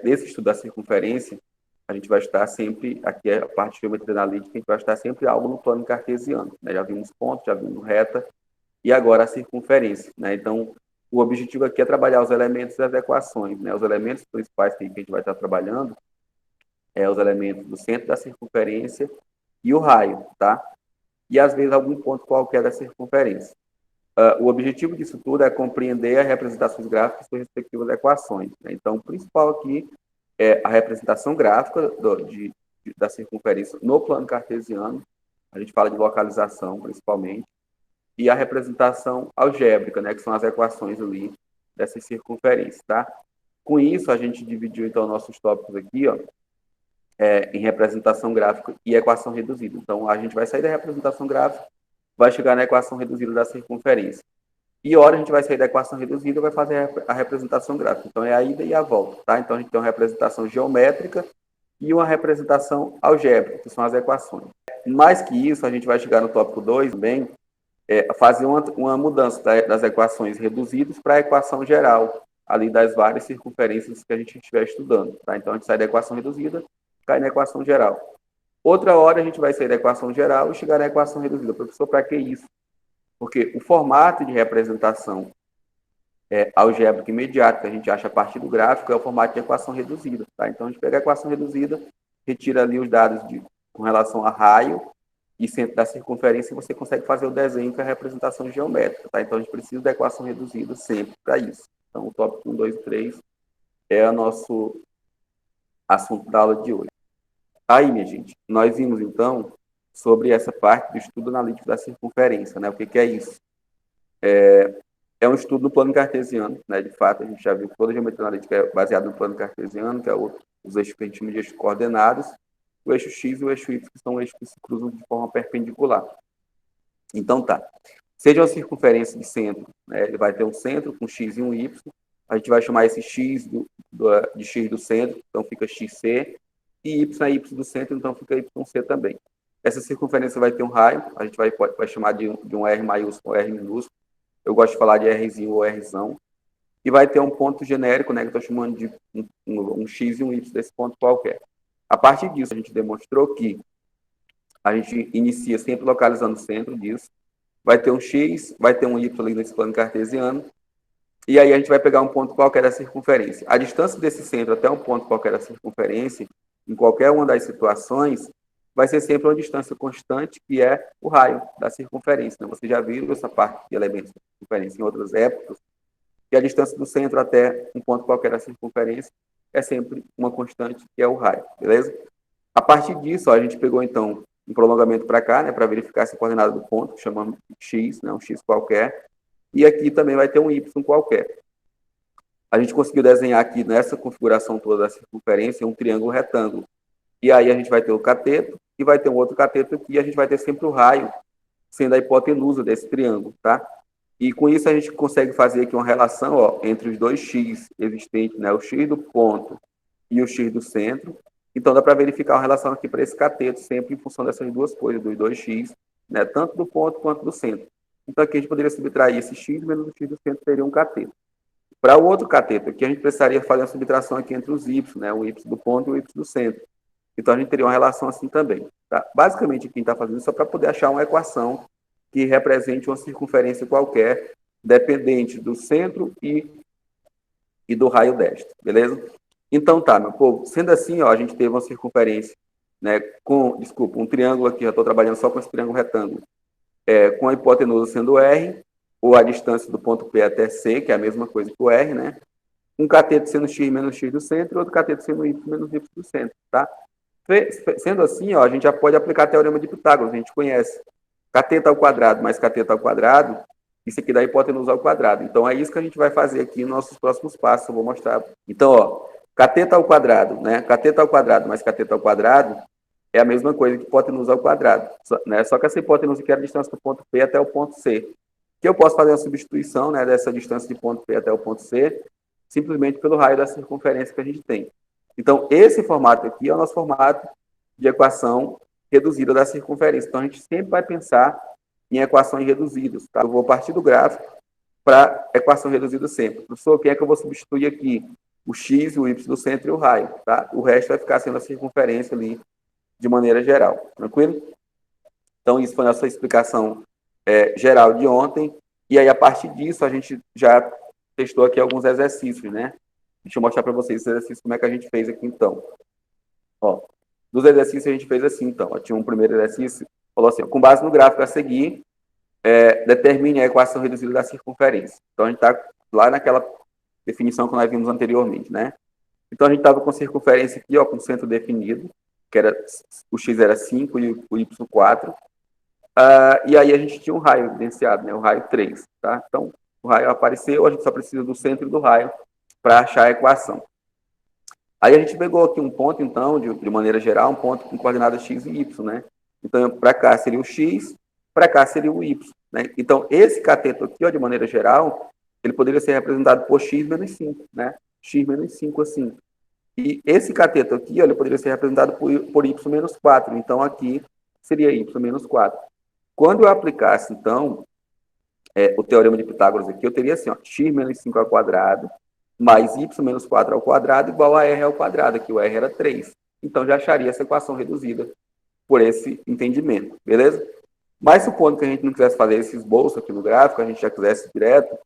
nesse estudo da circunferência, a gente vai estar sempre, aqui é a parte de geometria analítica, a gente vai estar sempre algo no plano cartesiano, né? Já vimos pontos, já vimos reta, e agora a circunferência, né? Então, o objetivo aqui é trabalhar os elementos das equações, né? Os elementos principais que a gente vai estar trabalhando é os elementos do centro da circunferência e o raio, tá? E às vezes algum ponto qualquer da circunferência. O objetivo disso tudo é compreender as representações gráficas das respectivas equações, né? Então, o principal aqui é a representação gráfica da circunferência no plano cartesiano, a gente fala de localização principalmente, e a representação algébrica, né, que são as equações ali dessas circunferências, tá? Com isso, a gente dividiu, então, nossos tópicos aqui, ó, em representação gráfica e equação reduzida. Então, a gente vai sair da representação gráfica, vai chegar na equação reduzida da circunferência. E hora a gente vai sair da equação reduzida e vai fazer a representação gráfica. Então, é a ida e a volta, tá? Então, a gente tem uma representação geométrica e uma representação algébrica, que são as equações. Mais que isso, a gente vai chegar no tópico 2 também, fazer uma mudança das equações reduzidas para a equação geral, ali das várias circunferências que a gente estiver estudando, tá? Então, a gente sai da equação reduzida, cai na equação geral. Outra hora, a gente vai sair da equação geral e chegar na equação reduzida. Professor, para que isso? Porque o formato de representação algébrica imediata que a gente acha a partir do gráfico é o formato de equação reduzida, tá? Então, a gente pega a equação reduzida, retira ali os dados com relação a raio e centro da circunferência e você consegue fazer o desenho com a representação geométrica, tá? Então, a gente precisa da equação reduzida sempre para isso. Então, o tópico 1, 2 e 3 é o nosso assunto da aula de hoje. Aí, minha gente, nós vimos, então, sobre essa parte do estudo analítico da circunferência, né? O que é isso? É um estudo no plano cartesiano, né? De fato, a gente já viu que toda a geometria analítica é baseada no plano cartesiano, que é os eixos que a gente chama de eixos coordenados, o eixo X e o eixo Y, que são eixos que se cruzam de forma perpendicular. Então, tá. Seja uma circunferência de centro, né? Ele vai ter um centro com X e um Y, a gente vai chamar esse X de X do centro, então fica XC, e Y é Y do centro, então fica YC também. Essa circunferência vai ter um raio, a gente vai chamar de um R maiúsculo ou R minúsculo, eu gosto de falar de Rzinho ou Rzão, e vai ter um ponto genérico, né, que eu estou chamando de um X e um Y desse ponto qualquer. A partir disso, a gente demonstrou que a gente inicia sempre localizando o centro disso, vai ter um X, vai ter um Y ali nesse plano cartesiano, e aí a gente vai pegar um ponto qualquer da circunferência. A distância desse centro até um ponto qualquer da circunferência, em qualquer uma das situações, vai ser sempre uma distância constante, que é o raio da circunferência, né? Você já viu essa parte de elementos da circunferência em outras épocas, que a distância do centro até um ponto qualquer da circunferência é sempre uma constante, que é o raio, beleza? A partir disso, ó, a gente pegou, então, um prolongamento para cá, né, para verificar essa coordenada do ponto, que chamamos de x, né, um x qualquer, e aqui também vai ter um y qualquer. A gente conseguiu desenhar aqui, nessa configuração toda da circunferência, um triângulo retângulo. E aí a gente vai ter o cateto, e vai ter um outro cateto aqui, e a gente vai ter sempre o raio, sendo a hipotenusa desse triângulo, tá? E com isso a gente consegue fazer aqui uma relação, ó, entre os dois x existentes, né, o x do ponto e o x do centro. Então dá para verificar uma relação aqui para esse cateto, sempre em função dessas duas coisas, dos dois x, né, tanto do ponto quanto do centro. Então aqui a gente poderia subtrair esse x menos o x do centro, seria um cateto. Para o outro cateto aqui, a gente precisaria fazer uma subtração aqui entre os y, né, o y do ponto e o y do centro. Então, a gente teria uma relação assim também. Tá? Basicamente, quem está fazendo isso é para poder achar uma equação que represente uma circunferência qualquer, dependente do centro e do raio desta, beleza? Então, tá, meu povo. Sendo assim, ó, a gente teve uma circunferência, né, um triângulo aqui, eu estou trabalhando só com esse triângulo retângulo, com a hipotenusa sendo R, ou a distância do ponto P até C, que é a mesma coisa que o R, né? Um cateto sendo x menos x do centro, e outro cateto sendo y menos y do centro, tá? Sendo assim, ó, a gente já pode aplicar o teorema de Pitágoras, a gente conhece. Cateto ao quadrado mais cateto ao quadrado, isso aqui dá hipotenusa ao quadrado. Então, é isso que a gente vai fazer aqui nos nossos próximos passos, eu vou mostrar. Então, ó, cateto ao quadrado, né? Cateto ao quadrado mais cateto ao quadrado é a mesma coisa que hipotenusa ao quadrado, né? Só que essa hipotenusa aqui é a distância do ponto P até o ponto C. Que eu posso fazer uma substituição, né, dessa distância de ponto P até o ponto C, simplesmente pelo raio da circunferência que a gente tem. Então, esse formato aqui é o nosso formato de equação reduzida da circunferência. Então, a gente sempre vai pensar em equações reduzidas, tá? Eu vou partir do gráfico para equação reduzida sempre. Professor, quem é que eu vou substituir aqui? o x, o y do centro e o raio, tá? O resto vai ficar sendo a circunferência ali de maneira geral, tranquilo? Então, isso foi a nossa explicação geral de ontem, e aí, a partir disso, a gente já testou aqui alguns exercícios, né? Deixa eu mostrar para vocês esse exercício, como é que a gente fez aqui, então. Ó, dos exercícios, a gente fez assim, então. Ó, tinha um primeiro exercício, falou assim, ó, com base no gráfico a seguir, determine a equação reduzida da circunferência. Então, a gente está lá naquela definição que nós vimos anteriormente, né? Então, a gente estava com a circunferência aqui, ó, com o centro definido, que era, o x era 5 e o y 4. E aí a gente tinha um raio evidenciado, né? O raio 3, tá? Então, o raio apareceu, a gente só precisa do centro do raio para achar a equação. Aí a gente pegou aqui um ponto, então, de maneira geral, um ponto com coordenadas x e y, né? Então, para cá seria o x, para cá seria o y, né? Então, esse cateto aqui, ó, de maneira geral, ele poderia ser representado por x menos 5, né? X menos 5, assim. E esse cateto aqui, ó, ele poderia ser representado por y menos 4. Então, aqui seria y menos 4. Quando eu aplicasse, então, o teorema de Pitágoras aqui, eu teria assim, ó, x menos 5 ao quadrado, mais y menos 4 ao quadrado, igual a r ao quadrado. Aqui o r era 3. Então, já acharia essa equação reduzida por esse entendimento, beleza? Mas, supondo que a gente não quisesse fazer esse esboço aqui no gráfico, a gente já quisesse direto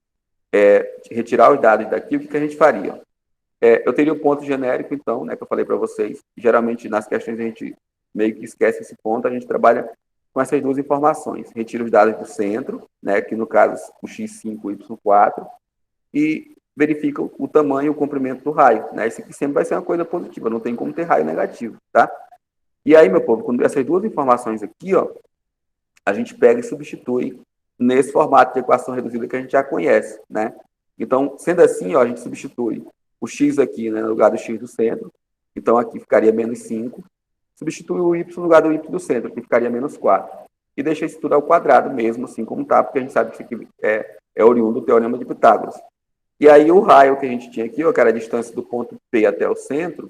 retirar os dados daqui, o que a gente faria? Eu teria o ponto genérico, então, né, que eu falei para vocês. Geralmente, nas questões, a gente meio que esquece esse ponto, a gente trabalha com essas duas informações. Retira os dados do centro, né, que no caso o x5 e o y4, e verifica o tamanho e o comprimento do raio. Né? Isso aqui sempre vai ser uma coisa positiva, não tem como ter raio negativo, tá? E aí, meu povo, quando essas duas informações aqui, ó, a gente pega e substitui nesse formato de equação reduzida que a gente já conhece, né? Então, sendo assim, ó, a gente substitui o x aqui, né, no lugar do x do centro, então aqui ficaria menos 5, substitui o y no lugar do y do centro, que ficaria menos 4, e deixa isso tudo ao quadrado mesmo, assim como está, porque a gente sabe que isso aqui é oriundo do teorema de Pitágoras. E aí o raio que a gente tinha aqui, ó, que era a distância do ponto P até o centro,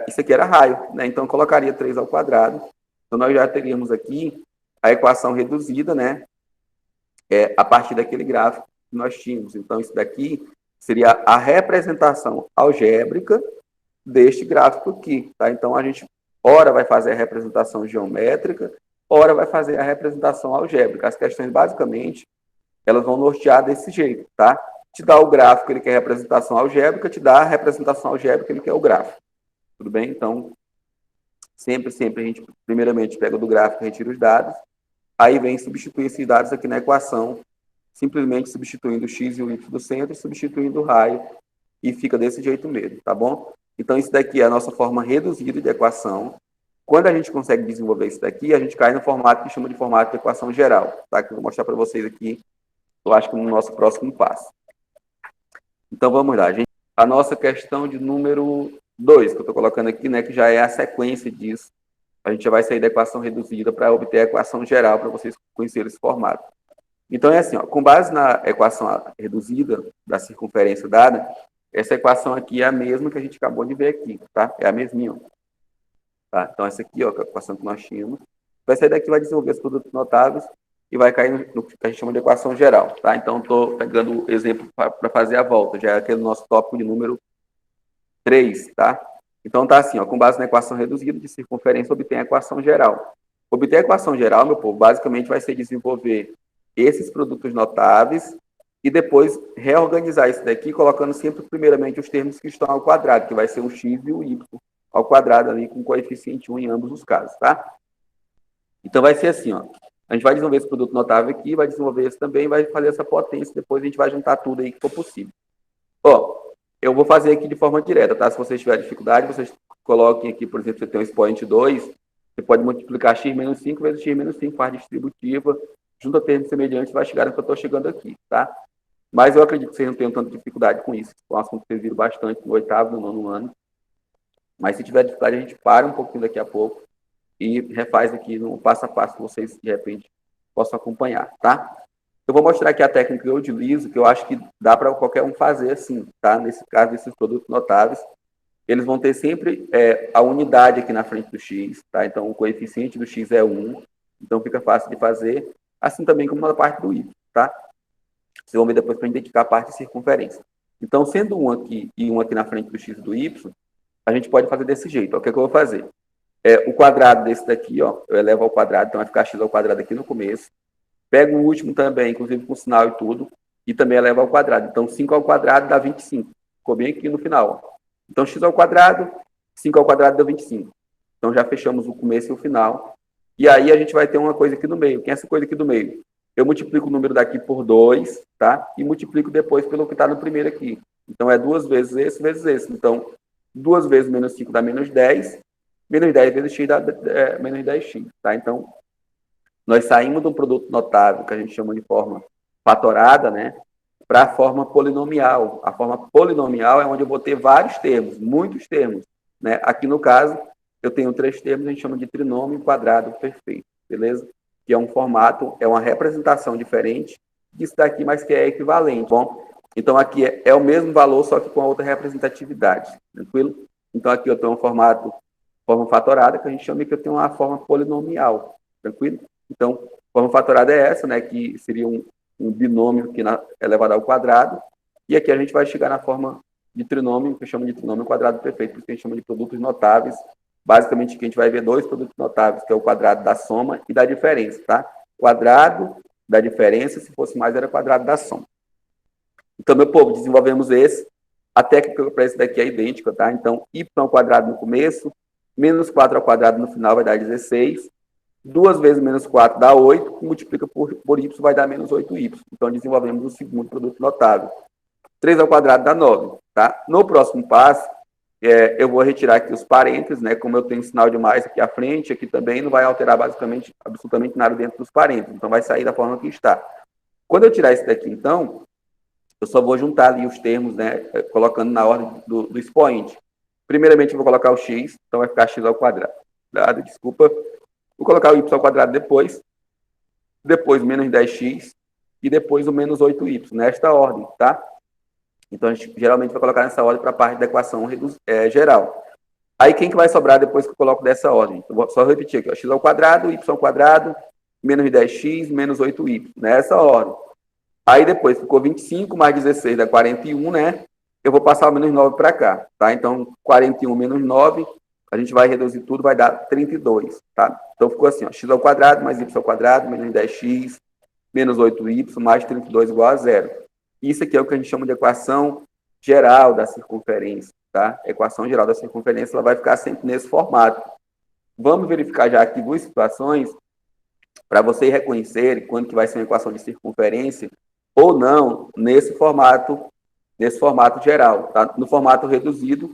isso aqui era raio, né? Então, eu colocaria 3 ao quadrado. Então, nós já teríamos aqui a equação reduzida, né? A partir daquele gráfico que nós tínhamos. Então, isso daqui seria a representação algébrica deste gráfico aqui, tá? Então, a gente, ora vai fazer a representação geométrica, ora vai fazer a representação algébrica. As questões, basicamente, elas vão nortear desse jeito, tá? Te dá o gráfico, ele quer representação algébrica, te dá a representação algébrica, ele quer o gráfico. Tudo bem? Então, sempre a gente, primeiramente, pega do gráfico e retira os dados, aí vem substituir esses dados aqui na equação, simplesmente substituindo o x e o y do centro, substituindo o raio, e fica desse jeito mesmo, tá bom? Então, isso daqui é a nossa forma reduzida de equação. Quando a gente consegue desenvolver isso daqui, a gente cai no formato que chama de formato de equação geral, tá? Que eu vou mostrar para vocês aqui, eu acho que no nosso próximo passo. Então, vamos lá, gente. A nossa questão de número 2, que eu estou colocando aqui, né, que já é a sequência disso. A gente já vai sair da equação reduzida para obter a equação geral, para vocês conhecerem esse formato. Então, é assim, ó, com base na equação reduzida da circunferência dada, essa equação aqui é a mesma que a gente acabou de ver aqui, tá? É a mesminha, ó. Tá? Então, essa aqui, ó, que é a equação que nós tínhamos. Vai sair daqui, vai desenvolver os produtos notáveis e vai cair no que a gente chama de equação geral, tá? Então, estou pegando o exemplo para fazer a volta, já é aquele nosso tópico de número 3, tá? Então, tá assim, ó, com base na equação reduzida de circunferência, obtém a equação geral. Obter a equação geral, meu povo, basicamente vai ser desenvolver esses produtos notáveis e depois reorganizar isso daqui, colocando sempre, primeiramente, os termos que estão ao quadrado, que vai ser o x e o y ao quadrado ali, com coeficiente 1 em ambos os casos, tá? Então, vai ser assim, ó. A gente vai desenvolver esse produto notável aqui, vai desenvolver esse também, vai fazer essa potência, depois a gente vai juntar tudo aí que for possível. Ó, eu vou fazer aqui de forma direta, tá? Se vocês tiverem dificuldade, vocês coloquem aqui, por exemplo, você tem um expoente 2, você pode multiplicar x menos 5 vezes x menos 5, parte distributiva, junta termos semelhantes, vai chegar no que eu estou chegando aqui, tá? Mas eu acredito que vocês não tenham tanta dificuldade com isso. É um assunto que vocês viram bastante no 8º, no 9º ano. Mas se tiver dificuldade, a gente para um pouquinho daqui a pouco e refaz aqui no passo a passo que vocês, de repente, possam acompanhar, tá? Eu vou mostrar aqui a técnica que eu utilizo, que eu acho que dá para qualquer um fazer assim, tá? Nesse caso, esses produtos notáveis, eles vão ter sempre a unidade aqui na frente do x, tá? Então, o coeficiente do x é 1, então fica fácil de fazer, assim também como na parte do y, tá? Vocês vão ver depois para identificar a parte de circunferência. Então, sendo um aqui e um aqui na frente do x e do y, a gente pode fazer desse jeito. Ó. O que é que eu vou fazer? O quadrado desse daqui, ó, eu elevo ao quadrado, então vai ficar x ao quadrado aqui no começo. Pego o último também, inclusive com sinal e tudo, e também elevo ao quadrado. Então, 5 ao quadrado dá 25. Ficou bem aqui no final. Ó. Então, x ao quadrado, 5 ao quadrado dá 25. Então, já fechamos o começo e o final. E aí, a gente vai ter uma coisa aqui no meio. Quem é essa coisa aqui do meio? Eu multiplico o número daqui por 2, tá? E multiplico depois pelo que está no primeiro aqui. Então, é 2 vezes esse, vezes esse. Então, 2 vezes menos 5 dá menos 10. Menos 10 vezes x dá menos 10x, tá? Então, nós saímos do produto notável, que a gente chama de forma fatorada, né? Para a forma polinomial. A forma polinomial é onde eu vou ter vários termos, muitos termos, né? Aqui, no caso, eu tenho 3 termos, a gente chama de trinômio quadrado perfeito, beleza? Que é um formato, é uma representação diferente disso daqui, mas que é equivalente, bom? Então, aqui é o mesmo valor, só que com a outra representatividade, tranquilo? Então, aqui eu tenho um forma fatorada, que a gente chama que eu tenho uma forma polinomial, tranquilo? Então, forma fatorada é essa, né, que seria um binômio que é elevado ao quadrado, e aqui a gente vai chegar na forma de trinômio, que eu chamo de trinômio quadrado perfeito, que a gente chama de produtos notáveis. Basicamente, aqui a gente vai ver 2 produtos notáveis, que é o quadrado da soma e da diferença, tá? Quadrado da diferença, se fosse mais, era quadrado da soma. Então, meu povo, desenvolvemos esse. A técnica para esse daqui é idêntica, tá? Então, y ao quadrado no começo, menos 4 ao quadrado no final vai dar 16. 2 vezes menos 4 dá 8, multiplica por y vai dar menos 8y. Então, desenvolvemos o segundo produto notável. 3 ao quadrado dá 9, tá? No próximo passo, eu vou retirar aqui os parênteses, né? Como eu tenho sinal de mais aqui à frente, aqui também não vai alterar basicamente, absolutamente nada dentro dos parênteses. Então, vai sair da forma que está. Quando eu tirar esse daqui, então, eu só vou juntar ali os termos, né? Colocando na ordem do expoente. Primeiramente, eu vou colocar o x, então vai ficar x ao quadrado. Desculpa. Vou colocar o y ao quadrado depois menos 10x, e depois o menos 8y, nesta ordem, tá? Então, a gente geralmente vai colocar nessa ordem para a parte da equação geral. Aí, quem que vai sobrar depois que eu coloco dessa ordem? Eu vou só repetir aqui, ó, x ao quadrado, y ao quadrado, menos 10x, menos 8y, nessa ordem. Aí, depois, ficou 25 mais 16 dá 41, né? Eu vou passar o menos 9 para cá, tá? Então, 41 menos 9, a gente vai reduzir tudo, vai dar 32, tá? Então, ficou assim, ó, x ao quadrado mais y ao quadrado, menos 10x, menos 8y, mais 32 igual a 0. Isso aqui é o que a gente chama de equação geral da circunferência, tá? A equação geral da circunferência, ela vai ficar sempre nesse formato. Vamos verificar já aqui 2 situações para vocês reconhecerem quando que vai ser uma equação de circunferência ou não nesse formato geral, tá? No formato reduzido,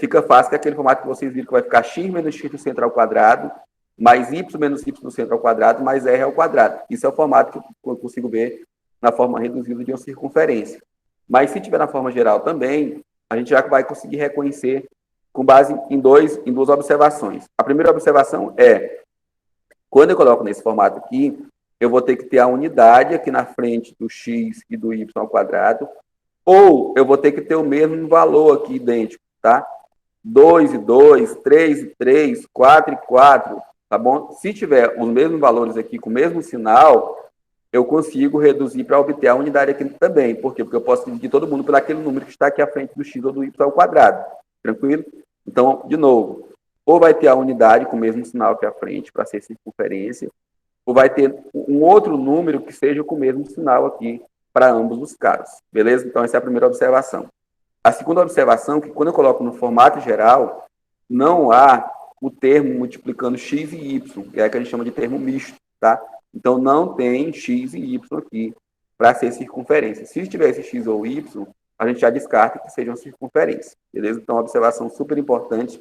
fica fácil, que é aquele formato que vocês viram que vai ficar x menos x no centro ao quadrado, mais y menos y no centro ao quadrado, mais r ao quadrado. Isso é o formato que eu consigo ver na forma reduzida de uma circunferência. Mas se tiver na forma geral também, a gente já vai conseguir reconhecer com base em duas observações. A primeira observação é, quando eu coloco nesse formato aqui, eu vou ter que ter a unidade aqui na frente do x e do y ao quadrado, ou eu vou ter que ter o mesmo valor aqui idêntico, tá? 2 e 2, 3 e 3, 4 e 4, tá bom? Se tiver os mesmos valores aqui com o mesmo sinal, eu consigo reduzir para obter a unidade aqui também. Por quê? Porque eu posso dividir todo mundo por aquele número que está aqui à frente do x ou do y ao quadrado. Tranquilo? Então, de novo, ou vai ter a unidade com o mesmo sinal aqui à frente para ser circunferência, ou vai ter um outro número que seja com o mesmo sinal aqui para ambos os casos. Beleza? Então, essa é a primeira observação. A segunda observação é que quando eu coloco no formato geral, não há o termo multiplicando x e y, que é o que a gente chama de termo misto, tá? Então, não tem x e y aqui para ser circunferência. Se tivesse x ou y, a gente já descarta que seja uma circunferência. Beleza? Então, uma observação super importante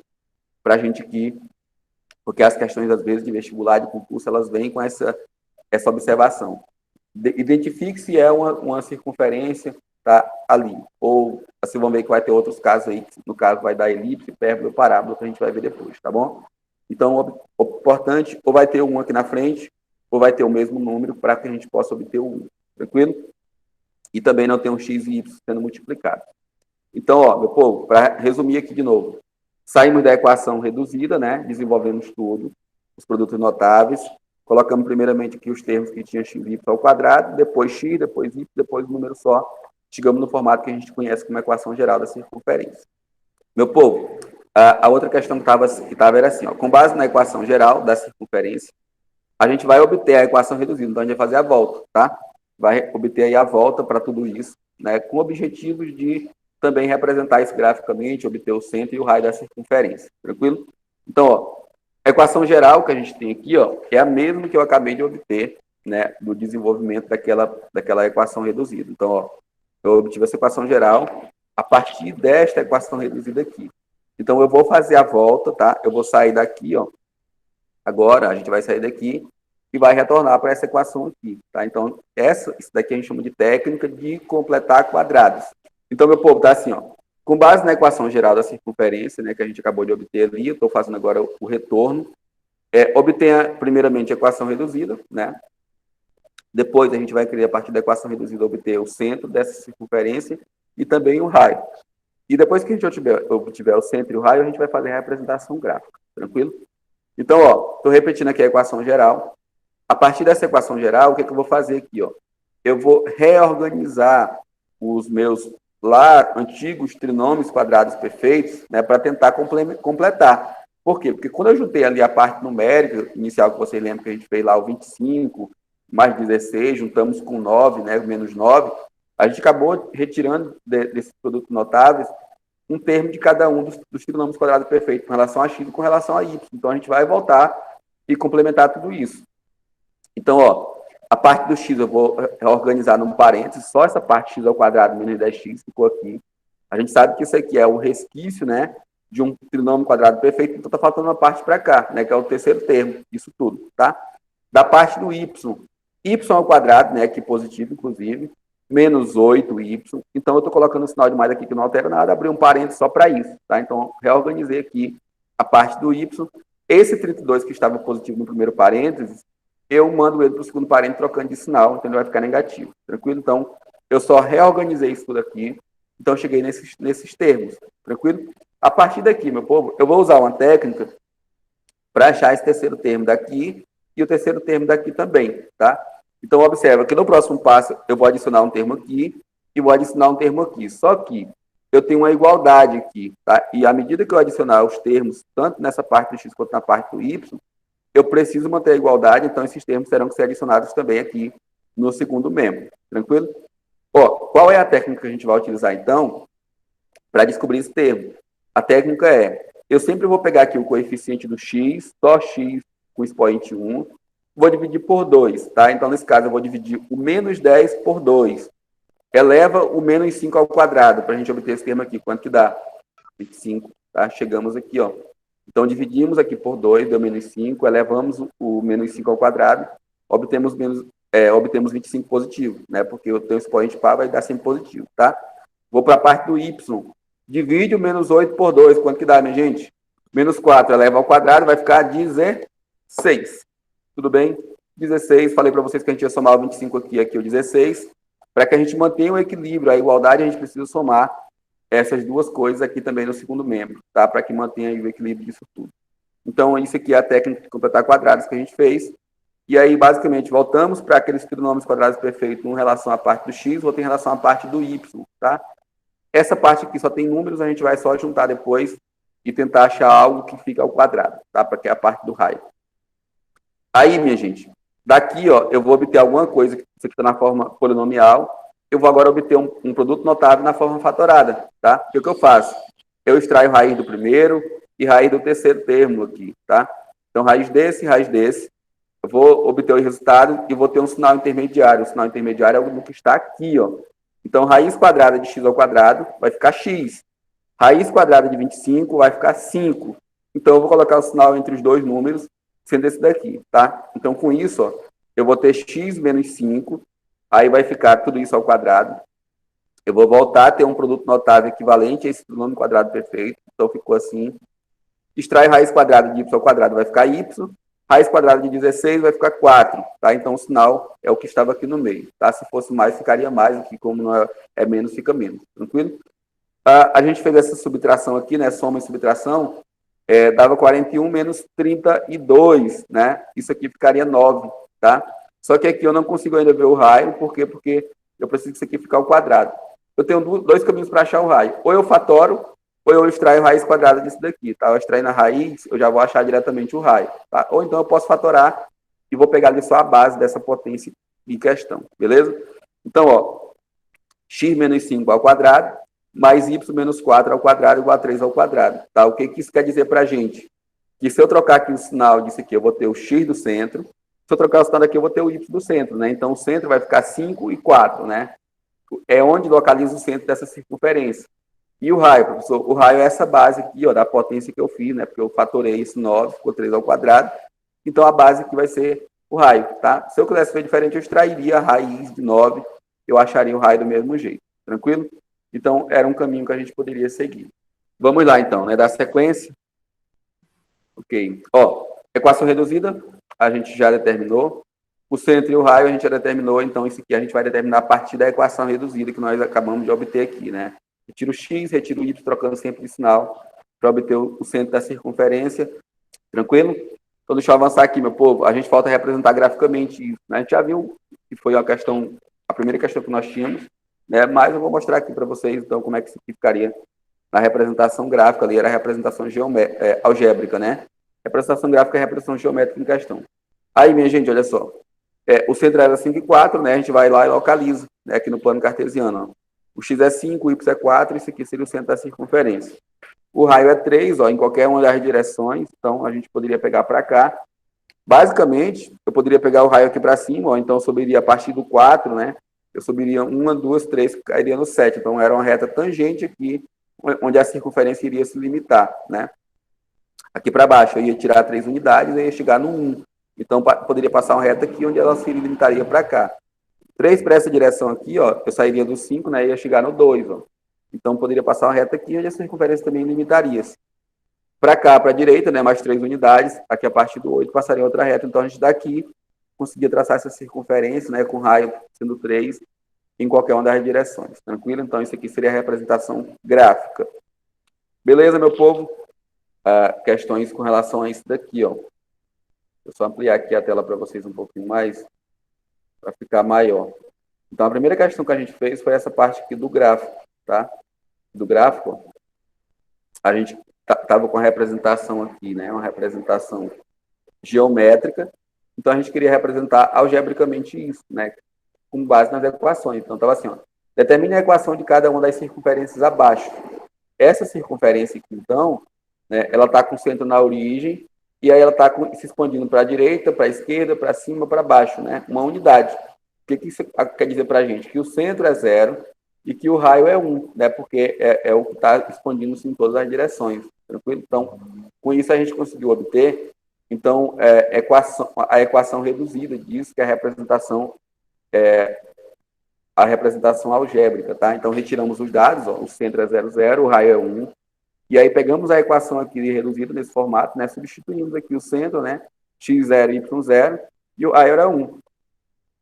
para a gente aqui, porque as questões, às vezes, de vestibular, de concurso, elas vêm com essa observação. Identifique se é uma circunferência, tá ali. Ou, assim, vamos ver que vai ter outros casos aí, que no caso vai dar elipse, hipérbole ou parábola, que a gente vai ver depois, tá bom? Então, o importante, ou vai ter um aqui na frente, ou vai ter o mesmo número para que a gente possa obter o 1, tranquilo? E também não tem um x e y sendo multiplicado. Então, ó, meu povo, para resumir aqui de novo, saímos da equação reduzida, né? Desenvolvemos tudo, os produtos notáveis, colocamos primeiramente aqui os termos que tinha x e y ao quadrado, depois x, depois y, depois o número só, chegamos no formato que a gente conhece como equação geral da circunferência. Meu povo, a outra questão que estava era assim, ó, com base na equação geral da circunferência, a gente vai obter a equação reduzida, então a gente vai fazer a volta, tá? Vai obter aí a volta para tudo isso, né, com objetivos de também representar isso graficamente, obter o centro e o raio da circunferência, tranquilo? Então, ó, a equação geral que a gente tem aqui, ó, é a mesma que eu acabei de obter, né, do desenvolvimento daquela equação reduzida. Então, ó, eu obtive essa equação geral a partir desta equação reduzida aqui. Então, eu vou fazer a volta, tá? Eu vou sair daqui, ó. Agora, a gente vai sair daqui e vai retornar para essa equação aqui, tá? Então, isso daqui a gente chama de técnica de completar quadrados. Então, meu povo, tá assim, ó. Com base na equação geral da circunferência, né, que a gente acabou de obter ali, eu estou fazendo agora o retorno, obtenha primeiramente a equação reduzida, né? Depois a gente vai querer, a partir da equação reduzida, obter o centro dessa circunferência e também o raio. E depois que a gente obtiver o centro e o raio, a gente vai fazer a representação gráfica, tranquilo? Então, ó, estou repetindo aqui a equação geral. A partir dessa equação geral, o que, que eu vou fazer aqui, ó? Eu vou reorganizar os meus lá antigos trinômios quadrados perfeitos, né, para tentar completar. Por quê? Porque quando eu juntei ali a parte numérica inicial, que vocês lembram que a gente fez lá o 25, mais 16, juntamos com 9, né, menos 9, a gente acabou retirando desses produtos notáveis um termo de cada um dos trinômios quadrados perfeitos, com relação a x e com relação a y. Então, a gente vai voltar e complementar tudo isso. Então, ó, a parte do x eu vou organizar num parênteses, só essa parte x ao quadrado menos 10x ficou aqui. A gente sabe que isso aqui é o resquício, né, de um trinômio quadrado perfeito, então está faltando uma parte para cá, né, que é o terceiro termo disso tudo, tá? Da parte do y ao quadrado, né, aqui positivo, inclusive, menos 8y. Então, eu estou colocando um sinal de mais aqui que não altera nada, abri um parênteses só para isso, tá? Então, reorganizei aqui a parte do y. Esse 32 que estava positivo no primeiro parênteses, eu mando ele para o segundo parênteses trocando de sinal, então ele vai ficar negativo, tranquilo? Então, eu só reorganizei isso tudo aqui, então cheguei nesses termos, tranquilo? A partir daqui, meu povo, eu vou usar uma técnica para achar esse terceiro termo daqui e o terceiro termo daqui também, tá? Então, observa que no próximo passo eu vou adicionar um termo aqui e vou adicionar um termo aqui. Só que eu tenho uma igualdade aqui, tá? E à medida que eu adicionar os termos, tanto nessa parte do x quanto na parte do y, eu preciso manter a igualdade, então esses termos terão que ser adicionados também aqui no segundo membro. Tranquilo? Ó, qual é a técnica que a gente vai utilizar, então, para descobrir esse termo? A técnica é, eu sempre vou pegar aqui o coeficiente do x, só x com expoente 1, vou dividir por 2, tá? Então, nesse caso, eu vou dividir o menos 10 por 2. Eleva o menos 5 ao quadrado, para a gente obter esse termo aqui. Quanto que dá? 25, tá? Chegamos aqui, ó. Então, dividimos aqui por 2, deu menos 5, elevamos o menos 5 ao quadrado, obtemos 25 positivo, né? Porque o teu expoente par vai dar sempre positivo, tá? Vou para a parte do y. Divide o menos 8 por 2. Quanto que dá, minha gente? Menos 4 eleva ao quadrado, vai ficar 16. Tudo bem? 16, falei para vocês que a gente ia somar o 25 aqui o 16. Para que a gente mantenha o equilíbrio, a igualdade, a gente precisa somar essas duas coisas aqui também no segundo membro, tá? Para que mantenha o equilíbrio disso tudo. Então, isso aqui é a técnica de completar quadrados que a gente fez. E aí, basicamente, voltamos para aqueles trinômios quadrados perfeitos, um em relação à parte do x, outro em relação à parte do y, tá? Essa parte aqui só tem números, a gente vai só juntar depois e tentar achar algo que fica ao quadrado, tá? Para que é a parte do raio. Aí, minha gente, daqui, ó, eu vou obter alguma coisa, isso aqui está na forma polinomial, eu vou agora obter um produto notável na forma fatorada, tá? O que eu faço? Eu extraio raiz do primeiro e raiz do terceiro termo aqui, tá? Então, raiz desse, eu vou obter o resultado e vou ter um sinal intermediário. O sinal intermediário é o que está aqui, ó. Então, raiz quadrada de x ao quadrado vai ficar x. Raiz quadrada de 25 vai ficar 5. Então, eu vou colocar o sinal entre os dois números, sendo esse daqui, tá? Então, com isso, ó, eu vou ter x menos 5, aí vai ficar tudo isso ao quadrado. Eu vou voltar a ter um produto notável equivalente a esse trinômio quadrado perfeito. Então, ficou assim. Extrai raiz quadrada de y ao quadrado, vai ficar y. Raiz quadrada de 16 vai ficar 4, tá? Então, o sinal é o que estava aqui no meio, tá? Se fosse mais, ficaria mais. Aqui, como não é menos, fica menos. Tranquilo? A gente fez essa subtração aqui, né? Soma e subtração. Dava 41 menos 32, né? Isso aqui ficaria 9, tá? Só que aqui eu não consigo ainda ver o raio, por quê? Porque eu preciso que isso aqui fique ao quadrado. eu tenho dois caminhos para achar o raio. Ou eu fatoro, ou eu extraio a raiz quadrada disso daqui, tá? Eu extraindo a raiz, eu já vou achar diretamente o raio, tá? Ou então eu posso fatorar e vou pegar ali só a base dessa potência em questão, beleza? Então, ó, x menos 5 ao quadrado, mais y menos 4 ao quadrado igual a 3 ao quadrado, tá? O que isso quer dizer para a gente? Que se eu trocar aqui o sinal disso aqui, eu vou ter o x do centro, se eu trocar o sinal daqui, eu vou ter o y do centro, né? Então, o centro vai ficar 5 e 4, né? É onde localiza o centro dessa circunferência. E o raio, professor? O raio é essa base aqui, ó, da potência que eu fiz, né? Porque eu fatorei esse 9, ficou 3 ao quadrado. Então, a base aqui vai ser o raio, tá? Se eu quisesse ver diferente, eu extrairia a raiz de 9, eu acharia o raio do mesmo jeito. Tranquilo? Então, era um caminho que a gente poderia seguir. Vamos lá, então, né? Da sequência. Ok. Ó, equação reduzida, a gente já determinou. O centro e o raio a gente já determinou, então isso aqui a gente vai determinar a partir da equação reduzida que nós acabamos de obter aqui, né? Retiro o x, retiro o y, trocando sempre de sinal para obter o centro da circunferência. Tranquilo? Então, deixa eu avançar aqui, meu povo. A gente falta representar graficamente isso, né? A gente já viu que foi a questão, a primeira questão que nós tínhamos, né? Mas eu vou mostrar aqui para vocês, então, como é que isso ficaria na representação gráfica, ali era a representação algébrica, né? Representação gráfica é a representação geométrica em questão. Aí, minha gente, olha só. O centro era 5 e 4, né? A gente vai lá e localiza, né? Aqui no plano cartesiano, ó. O x é 5, o y é 4, isso aqui seria o centro da circunferência. O raio é 3, ó, em qualquer uma das direções, então a gente poderia pegar para cá. Basicamente, eu poderia pegar o raio aqui para cima, ó, então eu subiria a partir do 4, né? Eu subiria 1, 2, 3, cairia no 7. Então era uma reta tangente aqui, onde a circunferência iria se limitar, né? Aqui para baixo, eu ia tirar 3 unidades e ia chegar no 1. Então, poderia passar uma reta aqui, onde ela se limitaria para cá. 3 para essa direção aqui, ó, eu sairia do 5, né, e ia chegar no 2, ó. Então, poderia passar uma reta aqui, onde a circunferência também limitaria-se. Para cá, para a direita, né, mais 3 unidades, aqui a partir do 8 passaria outra reta. Então, a gente daqui conseguia traçar essa circunferência, né, com raio sendo 3, em qualquer uma das direções. Tranquilo? Então, isso aqui seria a representação gráfica. Beleza, meu povo? Questões com relação a isso daqui, ó. Vou só ampliar aqui a tela para vocês um pouquinho mais, para ficar maior. Então, a primeira questão que a gente fez foi essa parte aqui do gráfico, tá? Do gráfico, ó, a gente estava com a representação aqui, né? Uma representação geométrica. Então, a gente queria representar algebricamente isso, né? Com base nas equações. Então, estava assim, ó. Determine a equação de cada uma das circunferências abaixo. Essa circunferência aqui, então, né, ela está com o centro na origem, e aí ela está se expandindo para a direita, para a esquerda, para cima, para baixo, né? Uma unidade. O que isso quer dizer para a gente? Que o centro é 0 e que o raio é 1, né? Porque é o que está expandindo-se em todas as direções. Tranquilo? Então, com isso a gente conseguiu obter, então, a equação reduzida disso, que é a representação algébrica, tá? Então, retiramos os dados, ó, o centro é 0, 0, o raio é 1, e aí pegamos a equação aqui reduzida nesse formato, né? Substituímos aqui o centro, né? x0, y0, e o raio era 1.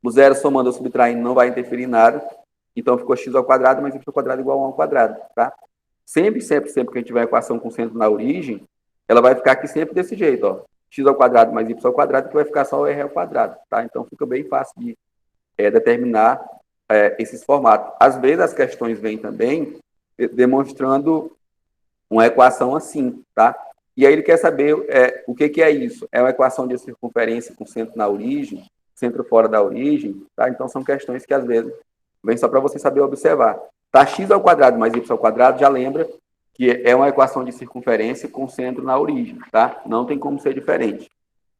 O 0 somando ou subtraindo não vai interferir em nada, então ficou x ao quadrado, mais y ao quadrado igual a 1 ao quadrado, tá? Sempre que a gente tiver a equação com centro na origem, ela vai ficar aqui sempre desse jeito, ó. X ao quadrado mais y ao quadrado, que vai ficar só o r ao quadrado, tá? Então fica bem fácil de determinar esses formatos. Às vezes as questões vêm também demonstrando uma equação assim, tá? E aí ele quer saber o que é isso. É uma equação de circunferência com centro na origem, centro fora da origem, tá? Então são questões que às vezes vêm só para você saber observar. Tá, x ao quadrado mais y ao quadrado, já lembra que é uma equação de circunferência com centro na origem, tá? Não tem como ser diferente.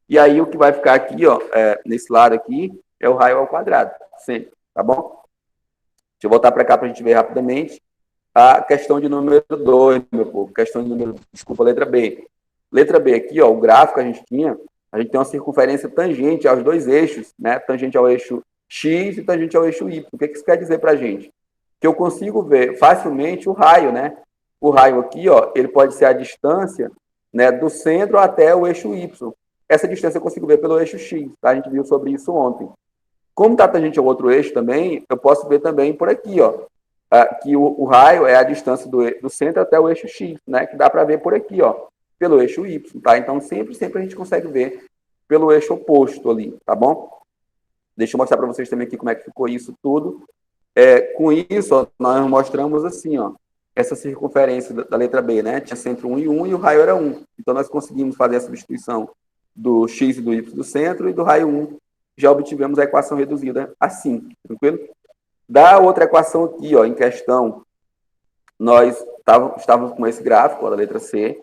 E aí o que vai ficar aqui, ó, nesse lado aqui, é o raio ao quadrado, sempre, tá bom? Deixa eu voltar para cá para a gente ver rapidamente. A questão de número 2, meu povo. Questão de número... Desculpa, letra B. Letra B aqui, ó, o gráfico que a gente tem uma circunferência tangente aos dois eixos, né? Tangente ao eixo X e tangente ao eixo Y. O que isso quer dizer para a gente? Que eu consigo ver facilmente o raio, né? O raio aqui, ó, ele pode ser a distância, né, do centro até o eixo Y. Essa distância eu consigo ver pelo eixo X, tá? A gente viu sobre isso ontem. Como está tangente ao outro eixo também, eu posso ver também por aqui, ó, que o raio é a distância do centro até o eixo X, né? Que dá para ver por aqui, ó, pelo eixo Y, tá? Então, sempre a gente consegue ver pelo eixo oposto ali, tá bom? Deixa eu mostrar para vocês também aqui como é que ficou isso tudo. Com isso, ó, nós mostramos assim, ó, essa circunferência da letra B, né? Tinha centro 1 e 1 e o raio era 1. Então, nós conseguimos fazer a substituição do x e do y do centro e do raio 1. Já obtivemos a equação reduzida assim, tranquilo? Da outra equação aqui, ó, em questão, nós estávamos com esse gráfico, ó, da letra C,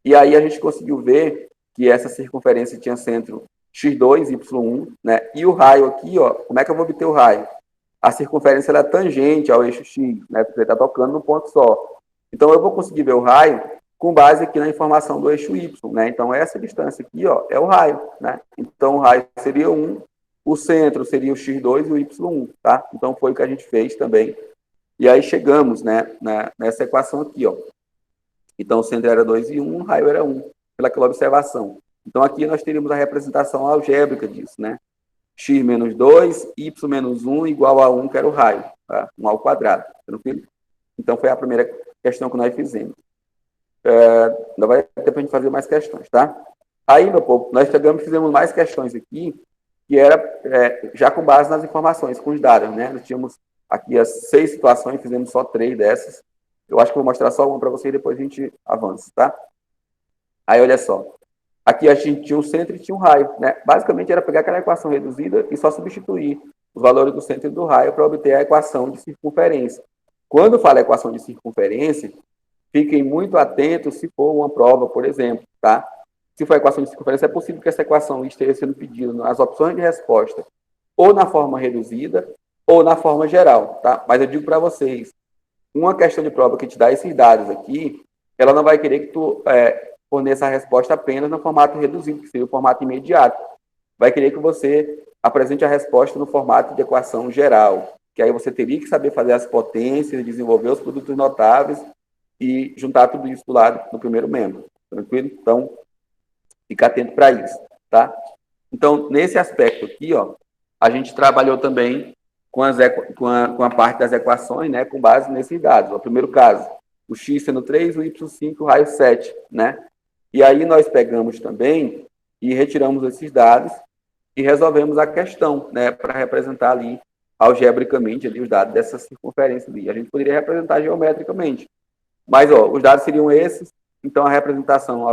e aí a gente conseguiu ver que essa circunferência tinha centro x2, y1, né? E o raio aqui, ó, como é que eu vou obter o raio? A circunferência ela é tangente ao eixo x, né? Porque ele está tocando num ponto só. Então, eu vou conseguir ver o raio com base aqui na informação do eixo y, né? Então, essa distância aqui, ó, é o raio, né? Então, o raio seria 1, o centro seria o x2 e o y1, tá? Então, foi o que a gente fez também. E aí chegamos, né, nessa equação aqui, ó. Então, o centro era 2 e 1, o raio era 1, pelaquela observação. Então, aqui nós teríamos a representação algébrica disso, né? X menos 2, y menos 1 igual a 1, que era o raio, tá? 1 ao quadrado, tranquilo? Então, foi a primeira questão que nós fizemos. Ainda vai ter para a gente fazer mais questões, tá? Aí, meu povo, nós fizemos mais questões aqui, que era já com base nas informações, com os dados, né? Nós tínhamos aqui as 6 situações, fizemos só 3 dessas. Eu acho que vou mostrar só uma para vocês e depois a gente avança, tá? Aí, olha só. Aqui a gente tinha um centro e tinha um raio, né? Basicamente era pegar aquela equação reduzida e só substituir os valores do centro e do raio para obter a equação de circunferência. Quando fala equação de circunferência, fiquem muito atentos se for uma prova, por exemplo, tá? Se for equação de circunferência, é possível que essa equação esteja sendo pedida nas opções de resposta ou na forma reduzida ou na forma geral, tá? Mas eu digo para vocês, uma questão de prova que te dá esses dados aqui, ela não vai querer que tu forneça a resposta apenas no formato reduzido, que seria o formato imediato. Vai querer que você apresente a resposta no formato de equação geral, que aí você teria que saber fazer as potências, desenvolver os produtos notáveis e juntar tudo isso do lado do primeiro membro. Tranquilo? Então, fica atento para isso, tá? Então, nesse aspecto aqui, ó, a gente trabalhou também com a parte das equações, né, com base nesses dados. O primeiro caso, o x sendo 3, o y 5, o raio 7, né? E aí nós pegamos também e retiramos esses dados e resolvemos a questão, né, para representar ali algebricamente ali os dados dessa circunferência ali. A gente poderia representar geometricamente, mas ó, os dados seriam esses, então a representação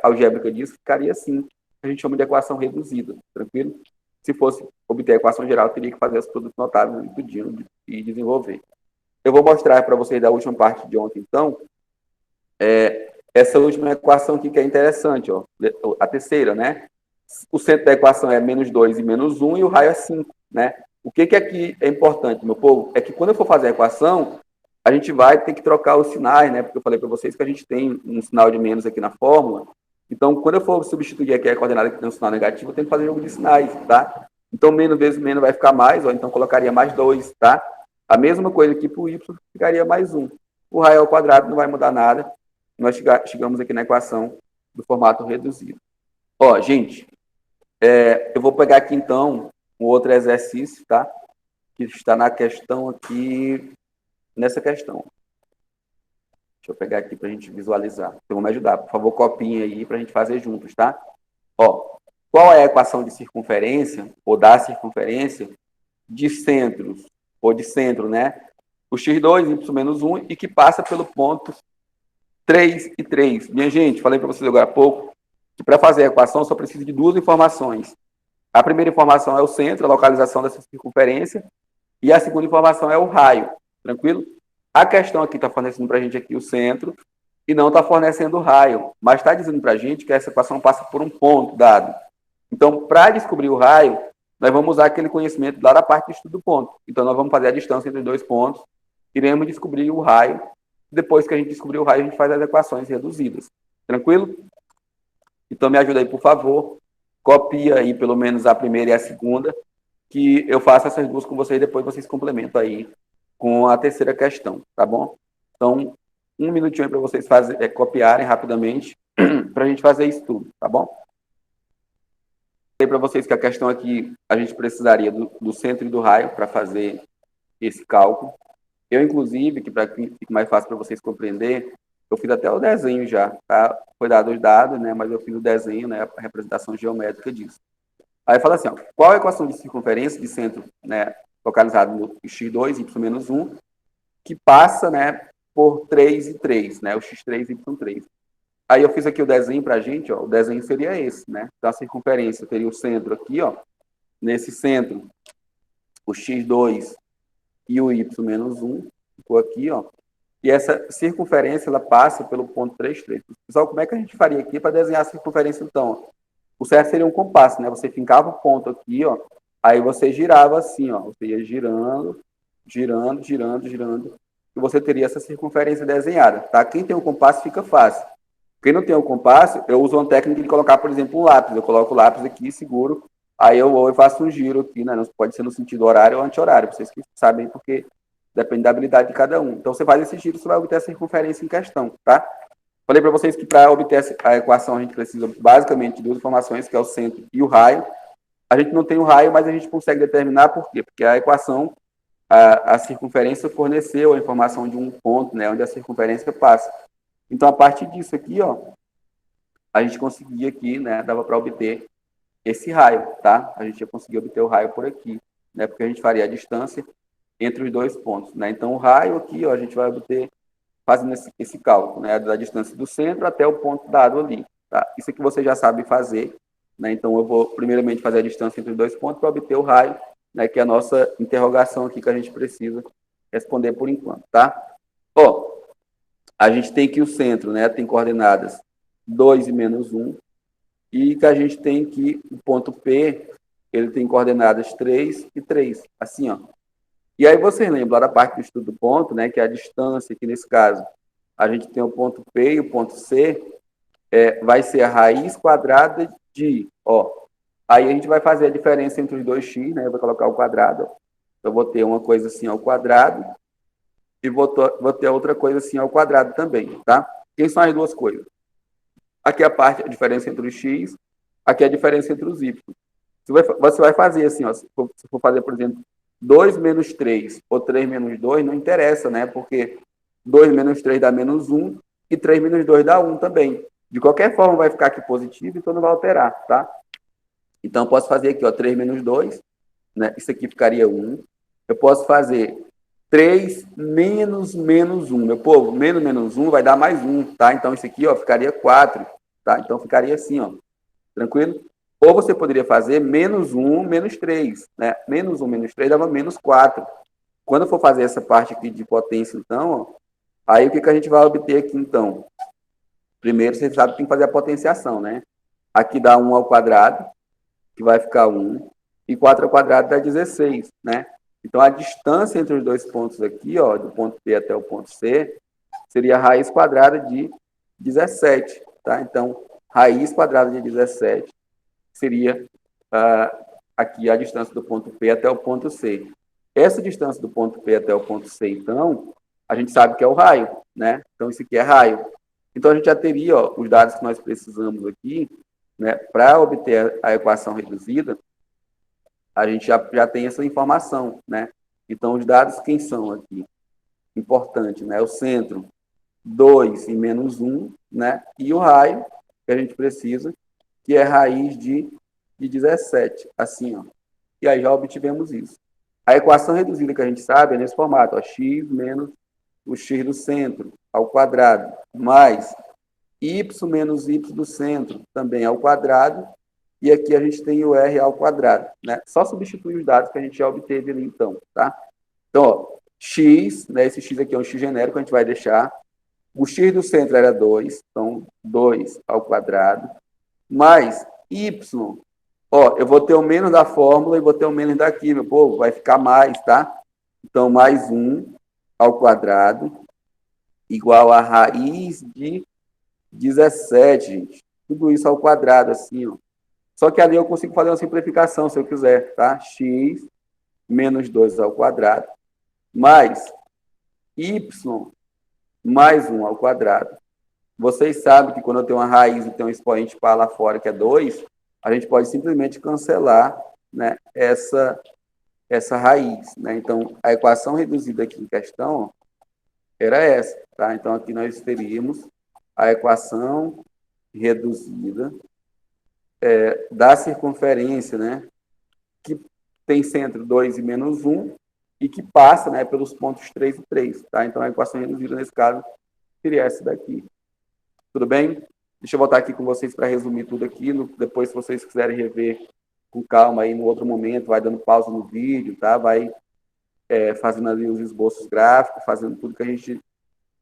algébrica disso ficaria assim, a gente chama de equação reduzida, tranquilo? Se fosse obter a equação geral, teria que fazer os produtos notáveis e tudinho e desenvolver. Eu vou mostrar para vocês da última parte de ontem, então, essa última equação aqui que é interessante, ó, a terceira, né? O centro da equação é menos 2 e menos 1 e o raio é 5, né? O que aqui é importante, meu povo? É que quando eu for fazer a equação, a gente vai ter que trocar os sinais, né? Porque eu falei para vocês que a gente tem um sinal de menos aqui na fórmula. Então, quando eu for substituir aqui a coordenada que tem um sinal negativo, eu tenho que fazer jogo de sinais, tá? Então, menos vezes menos vai ficar mais, ó, então colocaria mais 2, tá? A mesma coisa aqui para o y ficaria mais 1. O raio ao quadrado não vai mudar nada. Nós chegamos aqui na equação do formato reduzido. Ó, gente, eu vou pegar aqui, então, um outro exercício, tá? Que está na questão aqui, nessa questão. Deixa eu pegar aqui para a gente visualizar. Então, vou me ajudar. Por favor, copiem aí para a gente fazer juntos, tá? Ó, qual é a equação de circunferência, ou da circunferência, de centros, ou de centro, né? O x2, y menos 1, e que passa pelo ponto 3 e 3. Minha gente, falei para vocês agora há pouco, que para fazer a equação só precisa de 2 informações. A primeira informação é o centro, a localização dessa circunferência, e a segunda informação é o raio, tranquilo? A questão aqui está fornecendo para a gente aqui o centro, e não está fornecendo o raio, mas está dizendo para a gente que essa equação passa por um ponto dado. Então, para descobrir o raio, nós vamos usar aquele conhecimento lá da parte de estudo do ponto. Então, nós vamos fazer a distância entre os dois pontos, iremos descobrir o raio. Depois que a gente descobrir o raio, a gente faz as equações reduzidas. Tranquilo? Então, me ajuda aí, por favor. Copia aí pelo menos a primeira e a segunda, que eu faço essas duas com vocês e depois vocês complementam aí com a terceira questão, tá bom? Então, um minutinho aí para vocês copiarem rapidamente para a gente fazer isso tudo, tá bom? Falei para vocês que a questão aqui, a gente precisaria do centro e do raio para fazer esse cálculo. Eu, inclusive, que para que fique mais fácil para vocês compreender, eu fiz até o desenho já, tá? Foi dado os dados, né? Mas eu fiz o desenho, né? A representação geométrica disso. Aí fala assim, ó, qual a equação de circunferência de centro, né? localizado no x2, y menos 1, que passa, né, por 3 e 3, né, o x3 e y3. Aí eu fiz aqui o desenho para a gente, ó, o desenho seria esse, né? Então a circunferência teria o centro aqui, ó, nesse centro, o x2 e o y menos 1, ficou aqui, ó. E essa circunferência, ela passa pelo ponto 3, 3. Pessoal, como é que a gente faria aqui para desenhar a circunferência, então? O certo seria um compasso, né? Você fincava o ponto aqui, ó, aí você girava assim, ó, você ia girando, girando, girando, girando, e você teria essa circunferência desenhada, tá? Quem tem um compasso fica fácil. Quem não tem um compasso, eu uso uma técnica de colocar, por exemplo, um lápis. Eu coloco o lápis aqui, seguro, aí eu vou e faço um giro aqui, né? Pode ser no sentido horário ou anti-horário, vocês que sabem, porque depende da habilidade de cada um. Então, você faz esse giro, você vai obter a circunferência em questão, tá? Falei para vocês que para obter a equação a gente precisa basicamente de duas informações, que é o centro e o raio. A gente não tem o raio, mas a gente consegue determinar por quê? Porque a equação, a circunferência forneceu a informação de um ponto, né, onde a circunferência passa. Então, a partir disso aqui, ó, a gente conseguia aqui, né, dava para obter esse raio, tá? A gente ia conseguir obter o raio por aqui, né, porque a gente faria a distância entre os dois pontos, né? Então, o raio aqui, ó, a gente vai obter fazendo esse cálculo, né, da distância do centro até o ponto dado ali, tá? Isso aqui você já sabe fazer, né? Então, eu vou primeiramente fazer a distância entre os dois pontos para obter o raio, né, que é a nossa interrogação aqui que a gente precisa responder por enquanto, tá? Ó, a gente tem que o centro, né, tem coordenadas 2 e menos 1, e que a gente tem que o ponto P, ele tem coordenadas 3 e 3, assim, ó. E aí vocês lembram lá da parte do estudo do ponto, né, que é a distância, que nesse caso a gente tem o ponto P e o ponto C, vai ser a raiz quadrada de, ó, aí a gente vai fazer a diferença entre os dois x, né, eu vou colocar o quadrado, ó. Eu vou ter uma coisa assim ao quadrado, e vou ter outra coisa assim ao quadrado também, tá? Quem são as duas coisas? Aqui a parte, a diferença entre os x, aqui a diferença entre os y. Você vai fazer assim, ó, se for fazer, por exemplo, 2 menos 3 ou 3 menos 2, não interessa, né? Porque 2 menos 3 dá menos 1 e 3 menos 2 dá 1 também. De qualquer forma, vai ficar aqui positivo, então não vai alterar, tá? Então, eu posso fazer aqui, ó, 3 menos 2, né? Isso aqui ficaria 1. Eu posso fazer 3 menos menos 1. Meu povo, menos menos 1 vai dar mais 1, tá? Então, isso aqui, ó, ficaria 4, tá? Então, ficaria assim, ó. Tranquilo? Ou você poderia fazer menos 1, menos 3, né? Menos 1, menos 3 dava menos 4. Quando eu for fazer essa parte aqui de potência, então, ó, aí o que, que a gente vai obter aqui, então? Primeiro, você sabe que tem que fazer a potenciação, né? Aqui dá 1 ao quadrado, que vai ficar 1, e 4 ao quadrado dá 16, né? Então, a distância entre os dois pontos aqui, ó, do ponto P até o ponto C, seria a raiz quadrada de 17, tá? Então, raiz quadrada de 17 seria aqui a distância do ponto P até o ponto C. Essa distância do ponto P até o ponto C, então, a gente sabe que é o raio, né? Então, isso aqui é raio. Então, a gente já teria, ó, os dados que nós precisamos aqui, né, para obter a equação reduzida, a gente já tem essa informação, né? Então, os dados, quem são aqui? Importante, né? O centro, 2 e menos 1, né? E o raio, que a gente precisa, que é raiz de 17, assim, ó. E aí já obtivemos isso. A equação reduzida que a gente sabe é nesse formato, ó, x menos o x do centro ao quadrado, mais y menos y do centro também ao quadrado, e aqui a gente tem o r ao quadrado, né? Só substituir os dados que a gente já obteve ali, então, tá? Então, ó, x, né, esse x aqui é um x genérico, a gente vai deixar. O x do centro era 2, então 2 ao quadrado, mais y, ó, eu vou ter o menos da fórmula e vou ter o menos daqui, meu povo, vai ficar mais, tá? Então, mais 1 ao quadrado, igual a raiz de 17, gente. Tudo isso ao quadrado, assim, ó. Só que ali eu consigo fazer uma simplificação, se eu quiser, tá? X menos 2 ao quadrado, mais y mais 1 ao quadrado. Vocês sabem que quando eu tenho uma raiz e tenho um expoente para lá fora, que é 2, a gente pode simplesmente cancelar, né, essa raiz, né? Então, a equação reduzida aqui em questão, ó, era essa, tá? Então, aqui nós teríamos a equação reduzida da circunferência, né? Que tem centro 2 e menos 1, e que passa, né, pelos pontos 3 e 3. Tá? Então, a equação reduzida, nesse caso, seria essa daqui. Tudo bem? Deixa eu voltar aqui com vocês para resumir tudo aqui. Depois, se vocês quiserem rever com calma aí no outro momento, vai dando pausa no vídeo, tá? Vai fazendo ali os esboços gráficos, fazendo tudo que a gente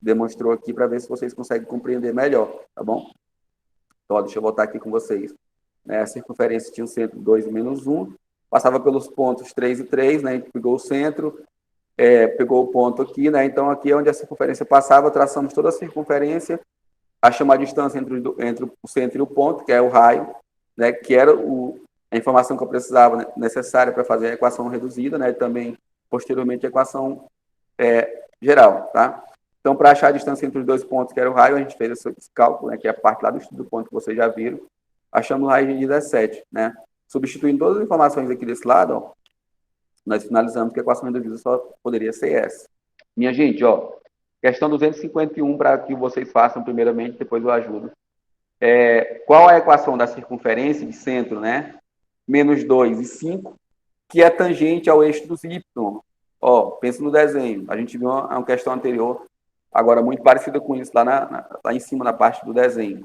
demonstrou aqui para ver se vocês conseguem compreender melhor, tá bom? Então, ó, deixa eu voltar aqui com vocês. Né? A circunferência tinha o centro 2 e menos 1, passava pelos pontos 3 e 3, né? A gente pegou o centro, pegou o ponto aqui, né? Então, aqui é onde a circunferência passava, traçamos toda a circunferência, achamos a distância entre o centro e o ponto, que é o raio, né? Que era a informação que eu precisava, né, necessária para fazer a equação reduzida, né? E também, posteriormente, a equação geral, tá? Então, para achar a distância entre os dois pontos, que era o raio, a gente fez esse cálculo, né? Que é a parte lá do estudo do ponto que vocês já viram. Achamos o raio de 17, né? Substituindo todas as informações aqui desse lado, ó, nós finalizamos que a equação reduzida só poderia ser essa. Minha gente, ó, questão 251, para que vocês façam primeiramente, depois eu ajudo. Qual é a equação da circunferência de centro, né? Menos 2 e 5, que é tangente ao eixo dos y. Ó, pensa no desenho. A gente viu uma questão anterior, agora muito parecida com isso, lá em cima, na parte do desenho.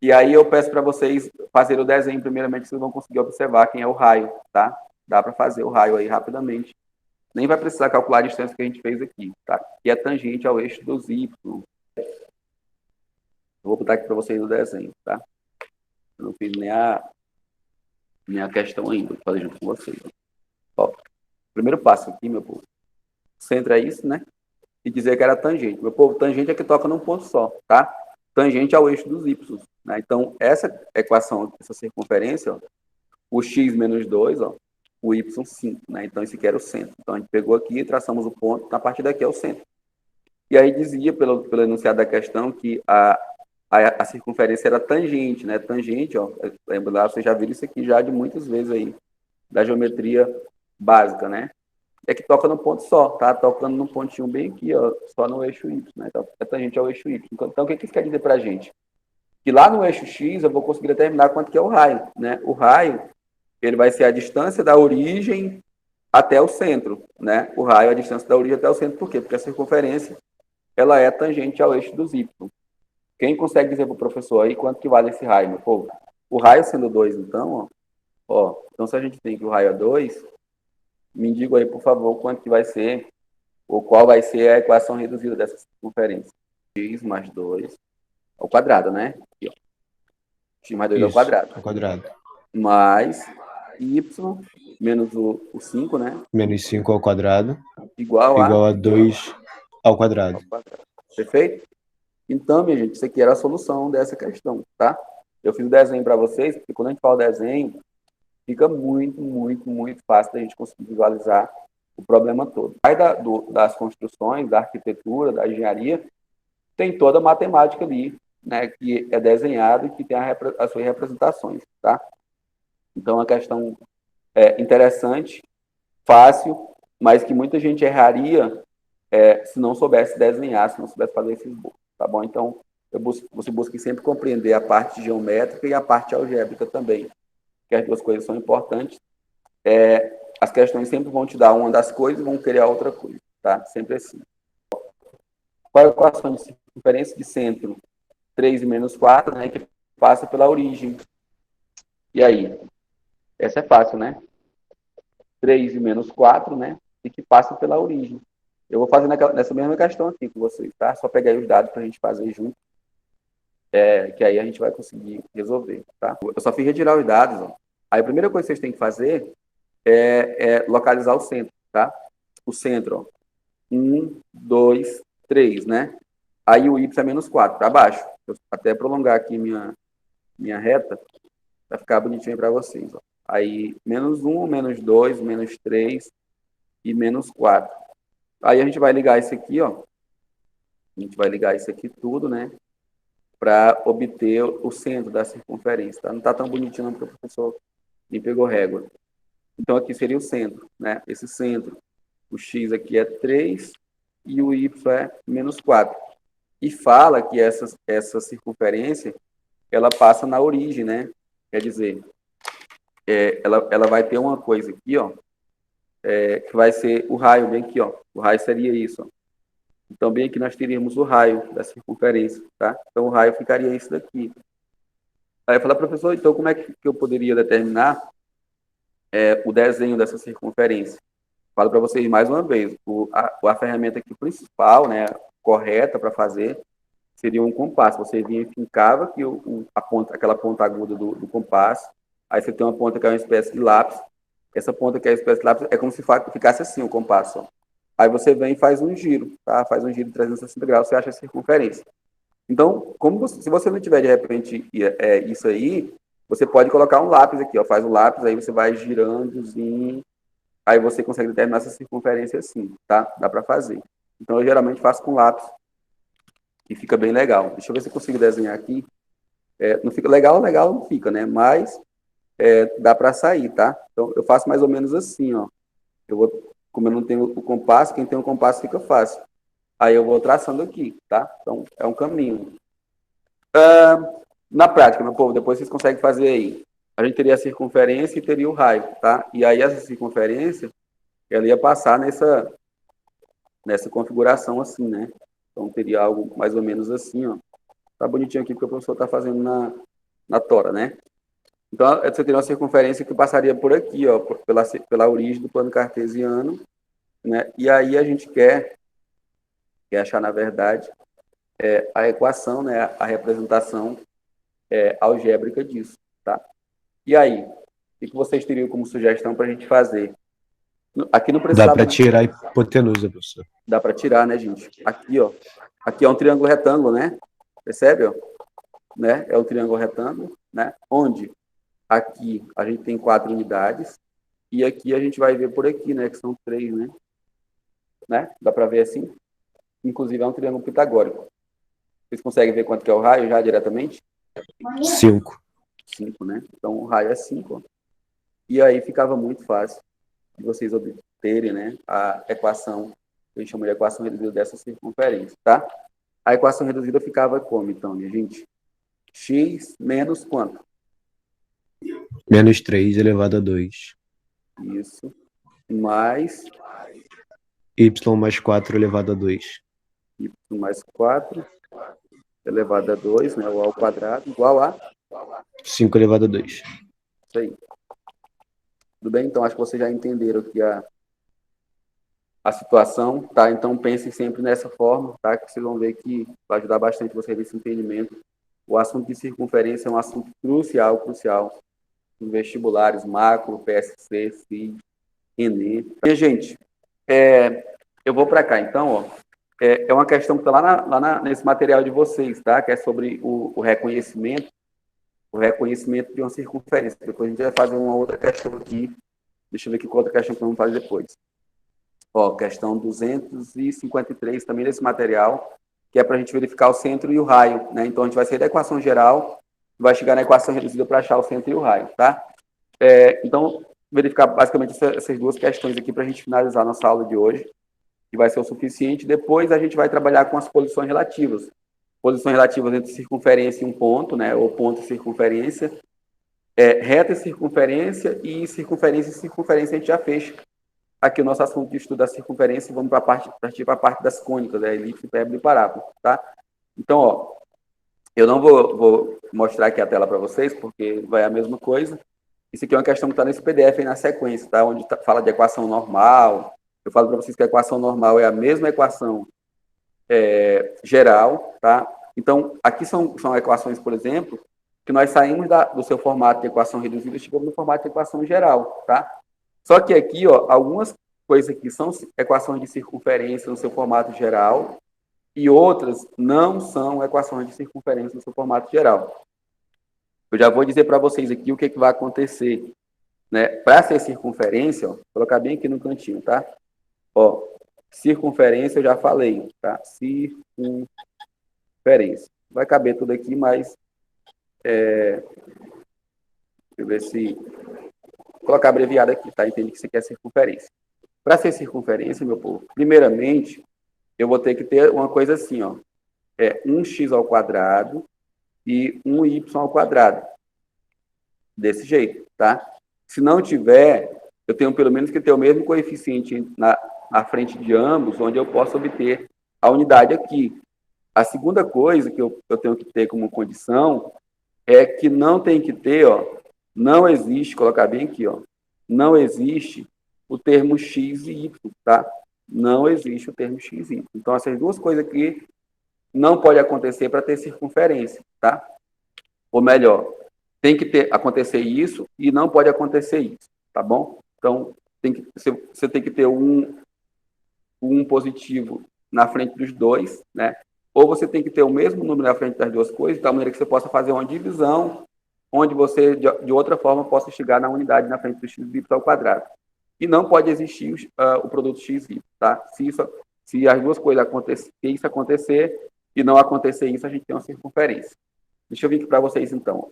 E aí eu peço para vocês fazerem o desenho primeiramente, vocês vão conseguir observar quem é o raio, tá? Dá para fazer o raio aí rapidamente. Nem vai precisar calcular a distância que a gente fez aqui, tá? Que é tangente ao eixo dos y. Eu vou botar aqui para vocês o desenho, tá? Eu não fiz nem a questão ainda, vou fazer junto com vocês. Ó, primeiro passo aqui, meu povo. O centro é isso, né? E dizer que era tangente. Meu povo, tangente é que toca num ponto só, tá? Tangente ao eixo dos y. Né? Então, essa equação, essa circunferência, ó, o x menos 2, ó, o y 5. Né? Então, esse aqui era o centro. Então, a gente pegou aqui e traçamos o ponto, na parte daqui é o centro. E aí dizia, pelo enunciado da questão, que a circunferência era tangente, né? Tangente, ó, lembra lá, vocês já viram isso aqui já de muitas vezes aí, da geometria básica, né? É que toca no ponto só, tá? Tocando num pontinho bem aqui, ó, só no eixo Y, né? Então, é tangente ao eixo Y. Então, o que isso quer dizer pra gente? Que lá no eixo X eu vou conseguir determinar quanto que é o raio, né? O raio, ele vai ser a distância da origem até o centro, né? O raio é a distância da origem até o centro, por quê? Porque a circunferência, ela é tangente ao eixo dos Y. Quem consegue dizer pro professor aí quanto que vale esse raio, meu povo? O raio sendo 2, então, ó, então se a gente tem que o raio é 2, me diga aí, por favor, quanto que vai ser, ou qual vai ser a equação reduzida dessa circunferência. X mais 2 ao quadrado, né? Aqui, ó. X mais 2 ao quadrado. Ao quadrado. Mais y menos o 5, né? Menos 5 ao quadrado. Igual a 2 ao quadrado. Perfeito? Então, minha gente, isso aqui era a solução dessa questão, tá? Eu fiz o desenho para vocês, porque quando a gente fala desenho, fica muito, muito, muito fácil da gente conseguir visualizar o problema todo. Aí das construções, da arquitetura, da engenharia, tem toda a matemática ali, né, que é desenhada e que tem as suas representações, tá? Então, é uma questão interessante, fácil, mas que muita gente erraria se não soubesse desenhar, se não soubesse fazer esse esboço, tá bom? Então, você busca sempre compreender a parte geométrica e a parte algébrica também, que as duas coisas são importantes. As questões sempre vão te dar uma das coisas e vão querer a outra coisa, tá? Sempre assim. Qual é a equação de circunferência de centro? 3 e menos 4, né? Que passa pela origem. E aí? Essa é fácil, né? 3 e menos 4, né? E que passa pela origem. Eu vou fazer nessa mesma questão aqui com vocês, tá? Só pegar aí os dados para a gente fazer junto. Que aí a gente vai conseguir resolver, tá? Eu só fiz retirar os dados, ó. Aí a primeira coisa que vocês têm que fazer é localizar o centro, tá? O centro, ó. 1, 2, 3, né? Aí o y é menos 4, para baixo. Eu até prolongar aqui minha reta, vai ficar bonitinho para vocês, ó. Aí, menos 1, menos 2, menos 3 e menos 4. Aí a gente vai ligar isso aqui, ó. A gente vai ligar isso aqui tudo, né? Para obter o centro da circunferência, tá? Não tá tão bonitinho não, porque o professor nem pegou régua. Então, aqui seria o centro, né? Esse centro, o x aqui é 3 e o y é menos 4. E fala que essa circunferência, ela passa na origem, né? Quer dizer, ela vai ter uma coisa aqui, ó, que vai ser o raio, bem aqui, ó. O raio seria isso, ó. Então, bem aqui nós teríamos o raio da circunferência, tá? Então, o raio ficaria isso daqui. Aí eu falei, professor, então como é que eu poderia determinar o desenho dessa circunferência? Falo para vocês mais uma vez, a ferramenta aqui principal, né, correta para fazer, seria um compasso. Você vinha e fincava aqui aquela ponta aguda do compasso, aí você tem uma ponta que é uma espécie de lápis, essa ponta que é uma espécie de lápis é como se ficasse assim o compasso, ó. Aí você vem e faz um giro, tá? Faz um giro de 360 graus, você acha a circunferência. Então, se você não tiver, de repente, isso aí, você pode colocar um lápis aqui, ó, faz o lápis, aí você vai girandozinho, aí você consegue determinar essa circunferência assim, tá? Dá para fazer. Então, eu geralmente faço com lápis, e fica bem legal. Deixa eu ver se eu consigo desenhar aqui. Não fica legal, não fica, né? Mas dá para sair, tá? Então, eu faço mais ou menos assim, ó. Como eu não tenho o compasso, quem tem o compasso fica fácil. Aí eu vou traçando aqui, tá? Então, é um caminho. Na prática, meu povo, depois vocês conseguem fazer aí. A gente teria a circunferência e teria o raio, tá? E aí essa circunferência, ela ia passar nessa configuração assim, né? Então, teria algo mais ou menos assim, ó. Tá bonitinho aqui porque o professor tá fazendo na tora, né? Então, você teria uma circunferência que passaria por aqui, ó, pela origem do plano cartesiano, né? E aí a gente quer achar, na verdade, a equação, né? A representação algébrica disso, tá? E aí, o que vocês teriam como sugestão para a gente fazer? Aqui não precisava... Dá para tirar a hipotenusa, professor. Dá para tirar, né, gente? Aqui, ó. Aqui é um triângulo retângulo, né? Percebe, ó? Né? É um triângulo retângulo, né? Onde aqui a gente tem 4 unidades e aqui a gente vai ver por aqui, né? Que são 3, né? Dá para ver assim? Inclusive é um triângulo pitagórico. Vocês conseguem ver quanto que é o raio já diretamente? 5. 5, né? Então o raio é 5. E aí ficava muito fácil de vocês obterem, né, a equação, que a gente chama de equação reduzida dessa circunferência, tá? A equação reduzida ficava como, então, minha gente? X menos quanto? Menos 3 elevado a 2. Isso. Mais Y mais 4 elevado a 2. y mais 4 elevado a 2, né, o ao quadrado, igual a 5 elevado a 2. Isso aí. Tudo bem? Então, acho que vocês já entenderam aqui a situação, tá? Então, pensem sempre nessa forma, tá? Que vocês vão ver que vai ajudar bastante vocês nesse entendimento. O assunto de circunferência é um assunto crucial em vestibulares, macro, PSC, CID, ENEM. E, gente, eu vou para cá, então, ó. É uma questão que está lá nesse material de vocês, tá? Que é sobre o reconhecimento de uma circunferência. Depois a gente vai fazer uma outra questão aqui. Deixa eu ver que outra questão que vamos fazer depois. Ó, questão 253 também desse material, que é para a gente verificar o centro e o raio, né? Então, a gente vai sair da equação geral e vai chegar na equação reduzida para achar o centro e o raio, tá? Então, verificar basicamente essas duas questões aqui para a gente finalizar nossa aula de hoje, que vai ser o suficiente. Depois, a gente vai trabalhar com as posições relativas. Posições relativas entre circunferência e um ponto, né? Ou ponto e circunferência. Reta e circunferência, e circunferência a gente já fez aqui o nosso assunto de estudo da circunferência, e vamos partir para a parte das cônicas, elipse, hipérbole e parábola, tá? Então, ó, eu não vou mostrar aqui a tela para vocês, porque vai a mesma coisa. Isso aqui é uma questão que está nesse PDF aí na sequência, tá? Onde fala de equação normal. Eu falo para vocês que a equação normal é a mesma equação geral, tá? Então, aqui são equações, por exemplo, que nós saímos do seu formato de equação reduzida e chegamos no formato de equação geral, tá? Só que aqui, ó, algumas coisas aqui são equações de circunferência no seu formato geral e outras não são equações de circunferência no seu formato geral. Eu já vou dizer para vocês aqui o que vai acontecer, né? Para ser circunferência, ó, vou colocar bem aqui no cantinho, tá? Ó, circunferência eu já falei, tá? Circunferência. Vai caber tudo aqui, mas deixa eu ver se... Vou colocar abreviado aqui, tá? Entende que isso aqui é circunferência. Para ser circunferência, meu povo, primeiramente, eu vou ter que ter uma coisa assim, ó. 1x ao quadrado e 1y ao quadrado. Desse jeito, tá? Se não tiver, eu tenho pelo menos que ter o mesmo coeficiente na frente de ambos, onde eu posso obter a unidade aqui. A segunda coisa que eu tenho que ter como condição é que não tem que ter, não existe, colocar bem aqui, não existe o termo x e y, tá? Não existe o termo x e y. Então, essas duas coisas aqui não pode acontecer para ter circunferência, tá? Ou melhor, tem que acontecer isso e não pode acontecer isso, tá bom? Então, você tem que ter um positivo na frente dos dois, né? Ou você tem que ter o mesmo número na frente das duas coisas, de tal maneira que você possa fazer uma divisão, onde você, de outra forma, possa chegar na unidade na frente do x e y ao quadrado. E não pode existir o produto x e y, tá? Se as duas coisas acontecer, se isso acontecer e não acontecer isso, a gente tem uma circunferência. Deixa eu vir aqui para vocês, então.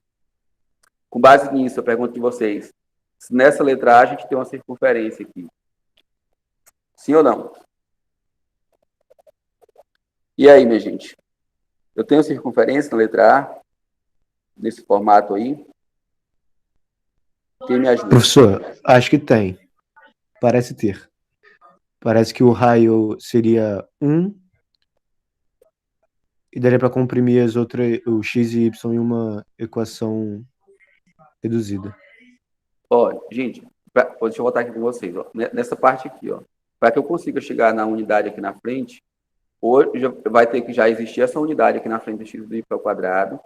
Com base nisso, eu pergunto de vocês, se nessa letra A a gente tem uma circunferência aqui. Sim ou não? E aí, minha gente? Eu tenho circunferência na letra A, nesse formato aí? Quem me ajuda? Professor, acho que tem. Parece ter. Parece que o raio seria 1 e daria para comprimir as outras, o x e y em uma equação reduzida. Ó, gente, deixa eu voltar aqui com vocês. Ó. Nessa parte aqui, ó, para que eu consiga chegar na unidade aqui na frente, ou vai ter que já existir essa unidade aqui na frente do x e y ao quadrado,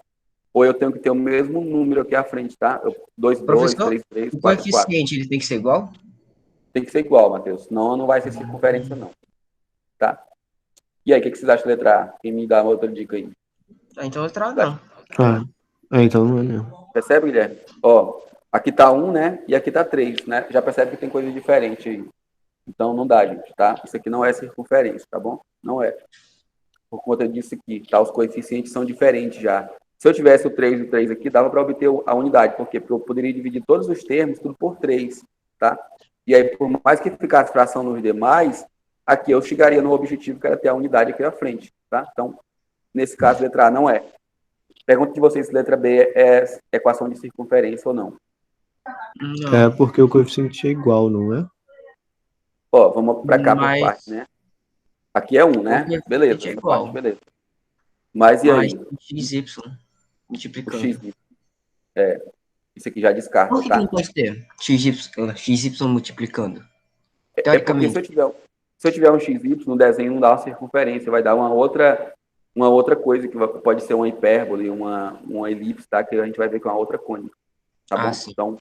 ou eu tenho que ter o mesmo número aqui à frente, tá? 2, 2, Professor, 3, 3, o 4, 4. coeficiente ele tem que ser igual? Tem que ser igual, Matheus. Senão não vai ser circunferência, não. Tá? E aí, o que vocês acham da letra A? Quem me dá uma outra dica aí? Então eu trago não. Então não é mesmo. Percebe, Guilherme? Ó, aqui tá 1, né? E aqui tá 3, né? Já percebe que tem coisa diferente aí. Então não dá, gente, tá? Isso aqui não é circunferência, tá bom? Não é. Por conta disso aqui, tá? Os coeficientes são diferentes já. Se eu tivesse o 3 e o 3 aqui, dava para obter a unidade. Por quê? Porque eu poderia dividir todos os termos, tudo por 3, tá? E aí, por mais que ficasse fração nos demais, aqui eu chegaria no objetivo que era ter a unidade aqui à frente, tá? Então, nesse caso, letra A não é. Pergunto de vocês se letra B é equação de circunferência ou não. Não. É porque o coeficiente é igual, não é? Ó, vamos para cá por Mas- parte, né? Aqui é 1, né? coeficiente Beleza, é essa igual. parte, beleza. Mas e aí? Mas XY O multiplicando. x, isso aqui já descarta, Por que tá? não pode ter XY multiplicando? É porque Teoricamente. se eu tiver um XY no desenho, não dá uma circunferência, vai dar uma outra coisa, que pode ser uma hipérbole, uma elipse, tá? Que a gente vai ver que é uma outra cônica, tá bom? Sim. Então,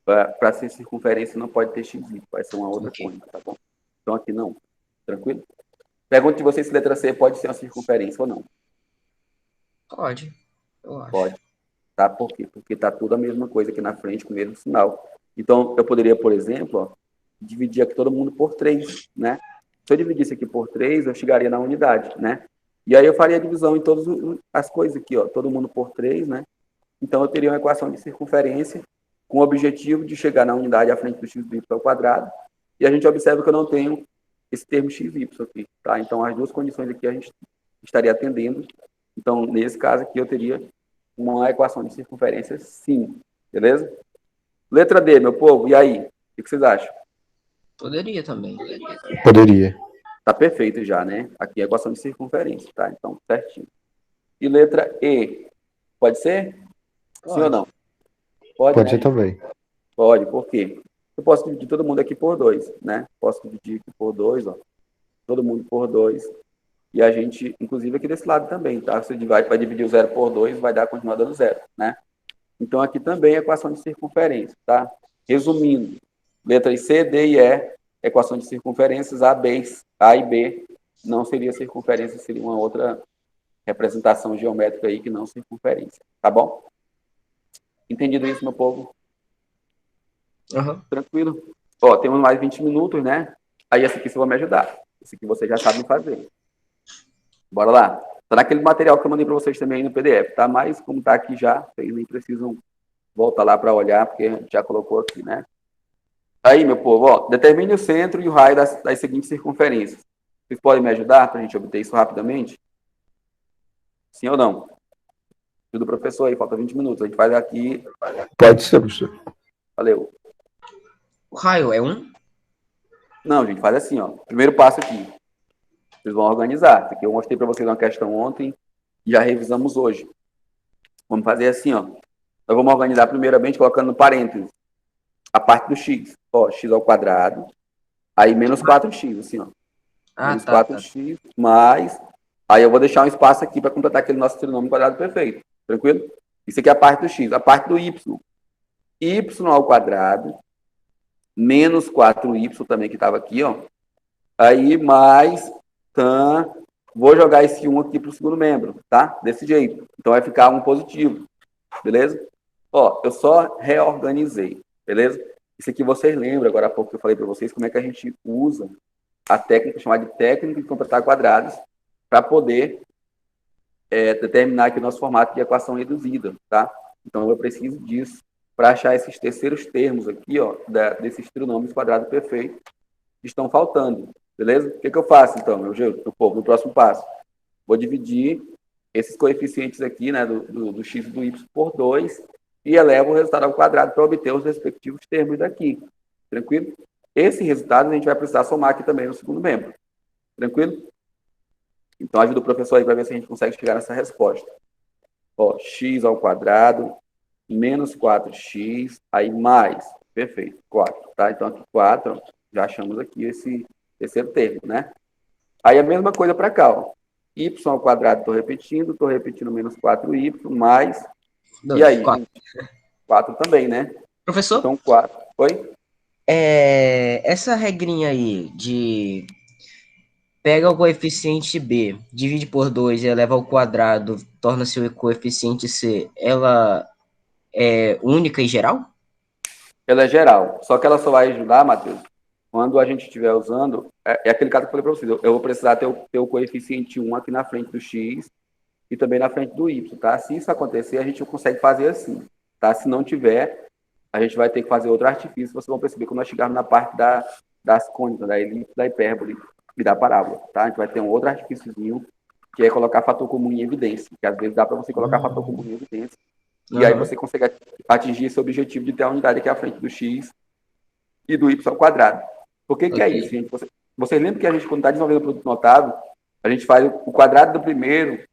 para ser circunferência, não pode ter XY, vai ser uma outra Ok. cônica, tá bom? Então, aqui não. Tranquilo? Pergunto de vocês se letra C pode ser uma circunferência ou não. Pode. Eu acho. Pode. Tá? Por quê? Porque tá tudo a mesma coisa aqui na frente, com o mesmo sinal. Então, eu poderia, por exemplo, dividir aqui todo mundo por 3, né? Se eu dividisse aqui por 3, eu chegaria na unidade, né? E aí eu faria a divisão em todas as coisas aqui, ó, todo mundo por 3, né? Então, eu teria uma equação de circunferência com o objetivo de chegar na unidade à frente do x y ao quadrado. E a gente observa que eu não tenho esse termo x y aqui, tá? Então, as duas condições aqui a gente estaria atendendo. Então, nesse caso aqui, eu teria uma equação de circunferência, sim. Beleza? Letra D, meu povo, e aí? O que vocês acham? Poderia também. Poderia. Tá perfeito já, né? Aqui é a equação de circunferência, tá? Então, certinho. E letra E, pode ser? Sim ou não? Pode né? ser também. Pode, por quê? Eu posso dividir todo mundo aqui por 2, né? Posso dividir aqui por 2, ó. Todo mundo por 2. E a gente, inclusive aqui desse lado também, tá? Você vai dividir o 0 por 2, vai continuar dando 0, né? Então, aqui também é equação de circunferência, tá? Resumindo, letras C, D e E, equação de circunferências, A e B, não seria circunferência, seria uma outra representação geométrica aí que não circunferência, tá bom? Entendido isso, meu povo? Uhum. Tranquilo? Ó, temos mais 20 minutos, né? Aí esse aqui você vai me ajudar. Esse aqui vocês já sabem fazer. Bora lá. Tá naquele material que eu mandei para vocês também aí no PDF, tá? Mas como tá aqui já, vocês nem precisam voltar lá para olhar, porque a gente já colocou aqui, né? Aí, meu povo, ó, determine o centro e o raio das seguintes circunferências. Vocês podem me ajudar para a gente obter isso rapidamente? Sim ou não? Ajuda o professor aí, falta 20 minutos. A gente faz aqui. Pode ser, professor. Valeu. O raio é 1? Não, gente, faz assim, ó. Primeiro passo aqui. Vocês vão organizar. Isso aqui eu mostrei para vocês uma questão ontem e já revisamos hoje. Vamos fazer assim, ó. Nós vamos organizar primeiramente colocando no parênteses a parte do x. Ó, x ao quadrado. Aí menos 4x, assim, ó. Ah, Menos tá, tá. 4x mais... Aí eu vou deixar um espaço aqui para completar aquele nosso trinômio quadrado perfeito. Tranquilo? Isso aqui é a parte do x. A parte do y. Y ao quadrado menos 4y também que estava aqui, ó. Aí mais tan... Vou jogar esse 1 aqui para o segundo membro, tá? Desse jeito. Então vai ficar um positivo. Beleza? Ó, eu só reorganizei. Beleza? Isso aqui vocês lembram, agora há pouco que eu falei para vocês, como é que a gente usa a técnica chamada de técnica de completar quadrados para poder determinar aqui o nosso formato de equação reduzida, tá? Então eu preciso disso para achar esses terceiros termos aqui, ó, desses trinômios quadrados perfeitos que estão faltando, beleza? O que eu faço, então, meu povo, no próximo passo? Vou dividir esses coeficientes aqui, né, do x e do y por 2 e elevo o resultado ao quadrado para obter os respectivos termos daqui. Tranquilo? Esse resultado a gente vai precisar somar aqui também no segundo membro. Tranquilo? Então, ajuda o professor aí para ver se a gente consegue chegar nessa resposta. Ó, x ao quadrado menos 4x, aí mais. Perfeito, 4. Tá? Então, aqui 4, ó, já achamos aqui esse terceiro termo, né? Aí a mesma coisa para cá, ó. Y ao quadrado, estou repetindo menos 4y, mais... Dois, E aí, 4. 4 também, né? Professor, Então, 4. Oi? essa regrinha aí de pega o coeficiente B, divide por 2 e eleva ao quadrado, torna-se o coeficiente C, ela é única e geral? Ela é geral. Só que ela só vai ajudar, Matheus, quando a gente estiver usando... É aquele caso que eu falei para vocês. Eu vou precisar ter o coeficiente 1 aqui na frente do x e também na frente do y, tá? Se isso acontecer, a gente consegue fazer assim, tá? Se não tiver, a gente vai ter que fazer outro artifício. Vocês vão perceber quando nós chegarmos na parte das cônicas, da elipse, da hipérbole e da parábola, tá? A gente vai ter um outro artifíciozinho, que é colocar fator comum em evidência, que às vezes dá para você colocar fator comum em evidência, e aí você consegue atingir esse objetivo de ter a unidade aqui à frente do x e do y ao quadrado. Por que que é isso, gente? Vocês lembram que a gente, quando está desenvolvendo o produto notável, a gente faz o quadrado do primeiro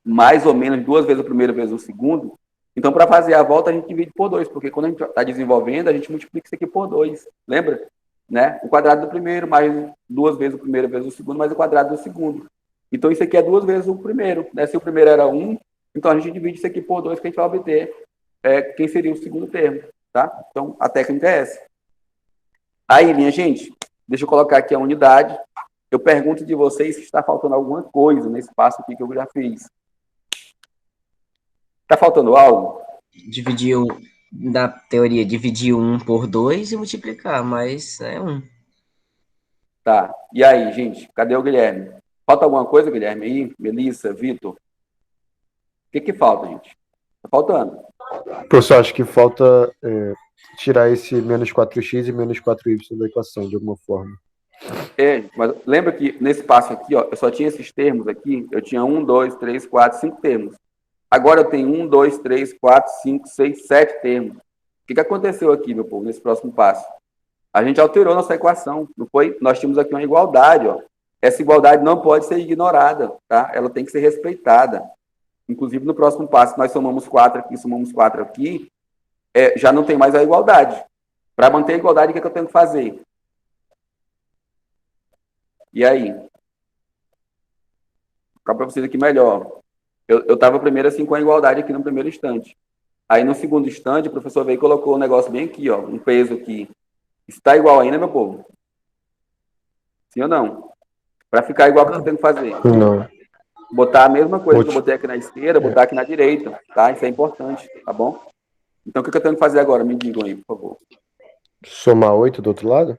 mais ou menos 2 vezes o primeiro vezes o segundo. Então, para fazer a volta, a gente divide por 2, porque quando a gente está desenvolvendo, a gente multiplica isso aqui por 2. Lembra? Né? O quadrado do primeiro mais 2 vezes o primeiro vezes o segundo, mais o quadrado do segundo. Então, isso aqui é 2 vezes o primeiro. Né? Se o primeiro era 1, então a gente divide isso aqui por 2, que a gente vai obter quem seria o segundo termo. Tá? Então, a técnica é essa. Aí, minha gente, deixa eu colocar aqui a unidade. Eu pergunto de vocês se está faltando alguma coisa nesse passo aqui que eu já fiz. Está faltando algo? Dividir na teoria, dividir 1 por 2 e multiplicar, mas é 1. Tá. E aí, gente? Cadê o Guilherme? Falta alguma coisa, Guilherme, aí? Melissa, Vitor? O que falta, gente? Tá faltando. Professor, acho que falta tirar esse menos 4x e menos 4y da equação, de alguma forma. Mas lembra que nesse passo aqui, ó, eu só tinha esses termos aqui, eu tinha 1, 2, 3, 4, 5 termos. Agora eu tenho 1, 2, 3, 4, 5, 6, 7 termos. O que aconteceu aqui, meu povo, nesse próximo passo? A gente alterou nossa equação, não foi? Nós tínhamos aqui uma igualdade, ó. Essa igualdade não pode ser ignorada, tá? Ela tem que ser respeitada. Inclusive, no próximo passo, nós somamos 4 aqui, somamos 4 aqui, já não tem mais a igualdade. Para manter a igualdade, o que eu tenho que fazer? E aí? Vou ficar para vocês aqui melhor. Eu estava primeiro assim com a igualdade aqui no primeiro instante. Aí no segundo instante, o professor veio e colocou um negócio bem aqui, ó, um peso aqui. Está igual ainda, meu povo? Sim ou não? Para ficar igual, o que eu tenho que fazer? Não. Botar a mesma coisa que eu botei aqui na esquerda, botar aqui na direita, tá? Isso é importante, tá bom? Então, o que eu tenho que fazer agora? Me digam aí, por favor. Somar 8 do outro lado?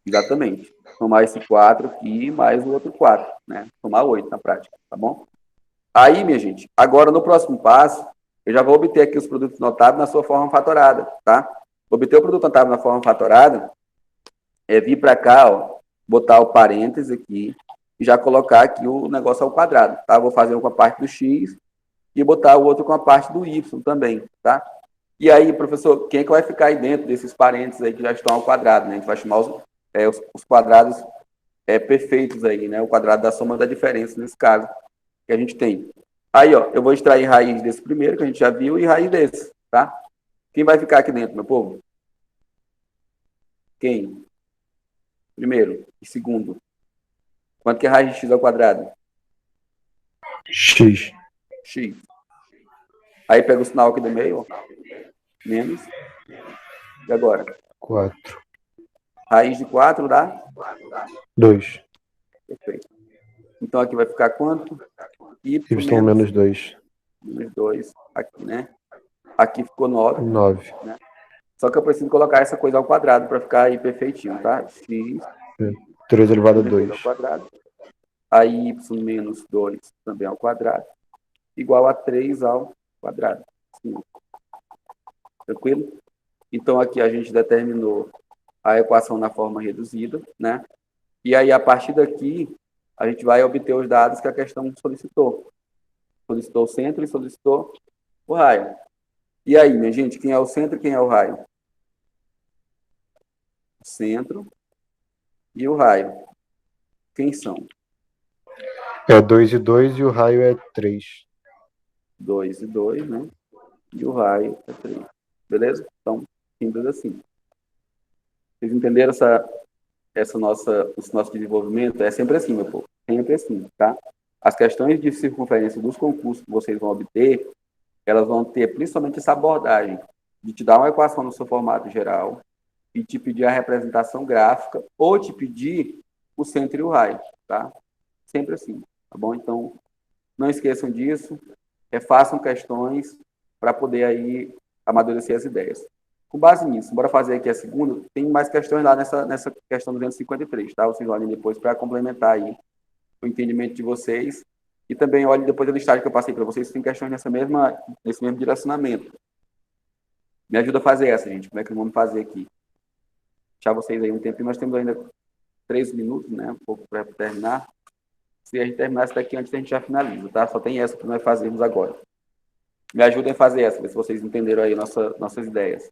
Exatamente. Somar esse 4 aqui, mais o outro 4, né? Somar 8 na prática, tá bom? Aí, minha gente, agora no próximo passo, eu já vou obter aqui os produtos notáveis na sua forma fatorada, tá? Obter o produto notável na forma fatorada é vir para cá, ó, botar o parêntese aqui e já colocar aqui o negócio ao quadrado, tá? Vou fazer um com a parte do x e botar o outro com a parte do y também, tá? E aí, professor, quem é que vai ficar aí dentro desses parênteses aí que já estão ao quadrado, né? A gente vai chamar os quadrados perfeitos aí, né? O quadrado da soma da diferença, nesse caso, que a gente tem. Aí, ó, eu vou extrair raiz desse primeiro, que a gente já viu, e raiz desse, tá? Quem vai ficar aqui dentro, meu povo? Quem? Primeiro e segundo. Quanto que é raiz de x ao quadrado? X. X. Aí pega o sinal aqui do meio, ó. Menos. E agora? 4. Raiz de 4 dá? 2. Perfeito. Então aqui vai ficar quanto? Y Y menos 2. menos 2. Aqui, né? Aqui ficou 9. 9. Né? Só que eu preciso colocar essa coisa ao quadrado para ficar aí perfeitinho, tá? X 3 elevado a 2 ao 2. quadrado. Aí y menos 2 também ao quadrado. Igual a 3 ao quadrado. Sim. Tranquilo? Então aqui a gente determinou a equação na forma reduzida, né? E aí a partir daqui a gente vai obter os dados que a questão solicitou. Solicitou o centro e solicitou o raio. E aí, minha gente, quem é o centro e quem é o raio? O centro e o raio. Quem são? É 2 e 2 e o raio é 3. 2 e 2, né? E o raio é 3. Beleza? Então, simples assim. Vocês entenderam esse nosso desenvolvimento? É sempre assim, meu povo. Sempre assim, tá? As questões de circunferência dos concursos que vocês vão obter, elas vão ter principalmente essa abordagem de te dar uma equação no seu formato geral e te pedir a representação gráfica ou te pedir o centro e o raio, tá? Sempre assim, tá bom? Então, não esqueçam disso, refaçam questões para poder aí amadurecer as ideias. Com base nisso, bora fazer aqui a segunda. Tem mais questões lá nessa questão 253, tá? Vocês olhem depois para complementar aí o entendimento de vocês. E também olhem depois da listagem que eu passei para vocês, se tem questões nesse mesmo direcionamento. Me ajuda a fazer essa, gente. Como é que vamos fazer aqui? Deixar vocês aí um tempo. Nós temos ainda 3 minutos, né? Um pouco para terminar. Se a gente terminar essa daqui antes, a gente já finaliza, tá? Só tem essa que nós fazemos agora. Me ajudem a fazer essa, ver se vocês entenderam aí nossas ideias.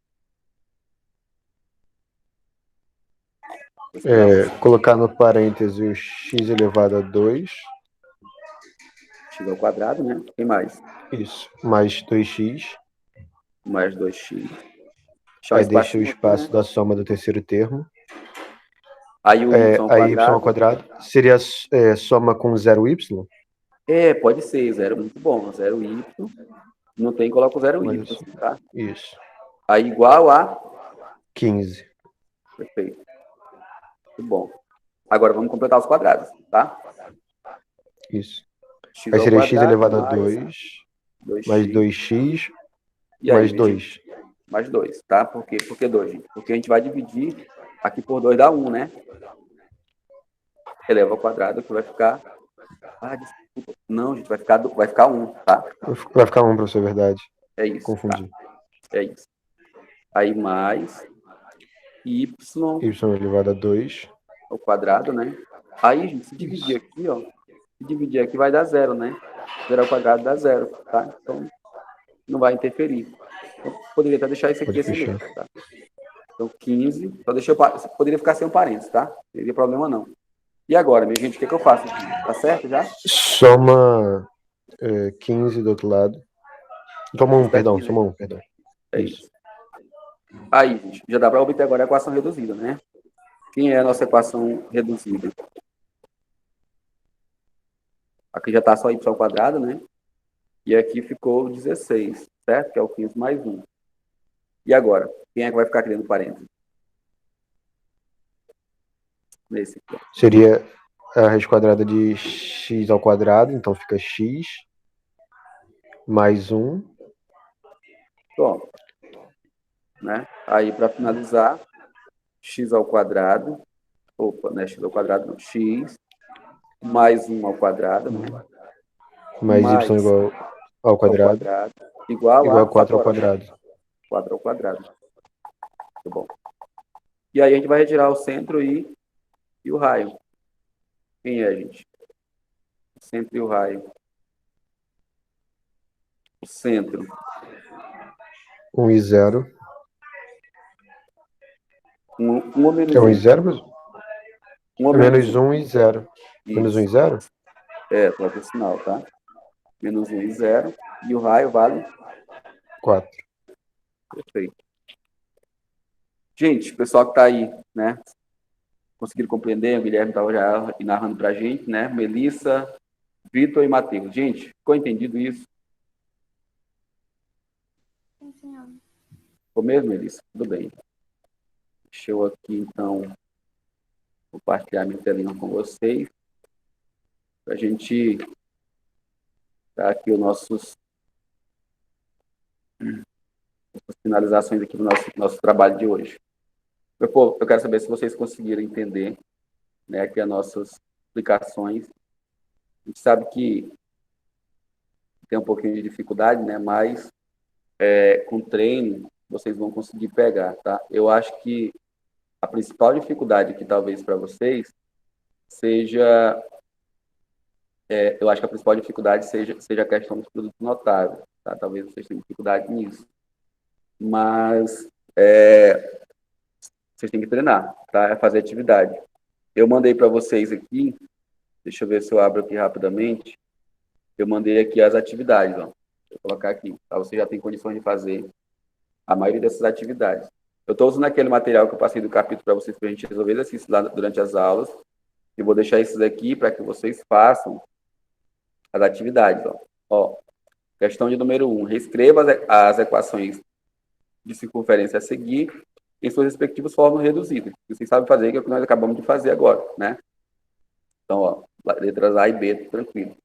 Colocar no parêntese o x elevado a 2. X ao quadrado, né? Tem mais. Isso. Mais 2x. Mais 2x. Deixar Aí deixa o aqui, espaço né? da soma do terceiro termo. Aí o y ao Aí y quadrado. ao quadrado. Seria soma com 0y? Pode ser. Zero, muito bom. 0y. Não tem, coloca o 0y, assim, tá? Isso. Aí igual a 15. Perfeito. Muito bom. Agora vamos completar os quadrados, tá? Isso. X Aí ao seria x quadrado elevado a mais 2, mais 2x, E aí, mais minha gente? 2. Mais 2, tá? Por quê? Por que 2, gente? Porque a gente vai dividir aqui por 2 dá 1, né? Eleva ao quadrado, que vai ficar... desculpa. Não, gente, vai ficar 1, tá? Vai ficar 1, professor, é verdade. É isso, Confundi. tá? É isso. Aí mais y Y elevado a 2. ao quadrado, né? Aí, gente, se dividir aqui, ó, se dividir aqui vai dar 0, né? 0 ao quadrado dá 0, tá? Então, não vai interferir. Então, poderia até deixar isso aqui assim mesmo, tá? Então, 15, poderia ficar sem um parênteses, tá? Não teria problema não. E agora, minha gente, o que eu faço aqui? Tá certo já? Soma 15 do outro lado. Toma 1, perdão, Aqui, né? soma 1, perdão. É isso. Aí, gente, já dá para obter agora a equação reduzida, né? Quem é a nossa equação reduzida? Aqui já está só y ao quadrado, né? E aqui ficou 16, certo? Que é o 15 mais 1. E agora? Quem é que vai ficar aqui dentro do parênteses? Nesse aqui, ó. Seria a raiz quadrada de x ao quadrado, então fica x mais 1. Pronto. Né? Aí, para finalizar, x ao quadrado, não é x ao quadrado, não, x mais 1 ao quadrado, né? Mais y igual ao quadrado, igual a 4 ao quadrado. 4 ao quadrado. Muito bom. E aí a gente vai retirar o centro e o raio. Quem é, gente? O centro e o raio. O centro 1 e 0. 1 ou menos É 1 e 1? 0, mas 1 ou é menos menos 1? 1 e 0. Menos 1 Isso. e 0? Troca o sinal, tá? Menos 1 e 0. E o raio vale? 4. Perfeito. Gente, o pessoal que está aí, né? Conseguiram compreender? O Guilherme estava já narrando para a gente, né? Melissa, Vitor e Matheus. Gente, ficou entendido isso? Sim, senhor. Ficou mesmo, Melissa? Tudo bem. Deixa eu aqui, então, compartilhar minha telinha com vocês. Para a gente dar aqui os nossos finalizações aqui do nosso trabalho de hoje. Meu povo, eu quero saber se vocês conseguiram entender, né, aqui as nossas explicações. A gente sabe que tem um pouquinho de dificuldade, né, mas com treino vocês vão conseguir pegar, tá? Eu acho que a principal dificuldade aqui, talvez, para vocês, seja... eu acho que a principal dificuldade seja a questão dos produtos notáveis, tá? Talvez vocês tenham dificuldade nisso. Mas vocês têm que treinar, tá? É fazer atividade. Eu mandei para vocês aqui, deixa eu ver se eu abro aqui rapidamente. Eu mandei aqui as atividades, ó. Vou colocar aqui, tá? Você já tem condições de fazer a maioria dessas atividades. Eu estou usando aquele material que eu passei do capítulo para vocês, para a gente resolver exercícios lá durante as aulas. E vou deixar esses aqui para que vocês façam as atividades, ó. Questão de número 1. Reescreva as equações de circunferência a seguir em suas respectivas formas reduzidas. Vocês sabem fazer, que é o que nós acabamos de fazer agora, né? Então, ó, letras A e B, tranquilo.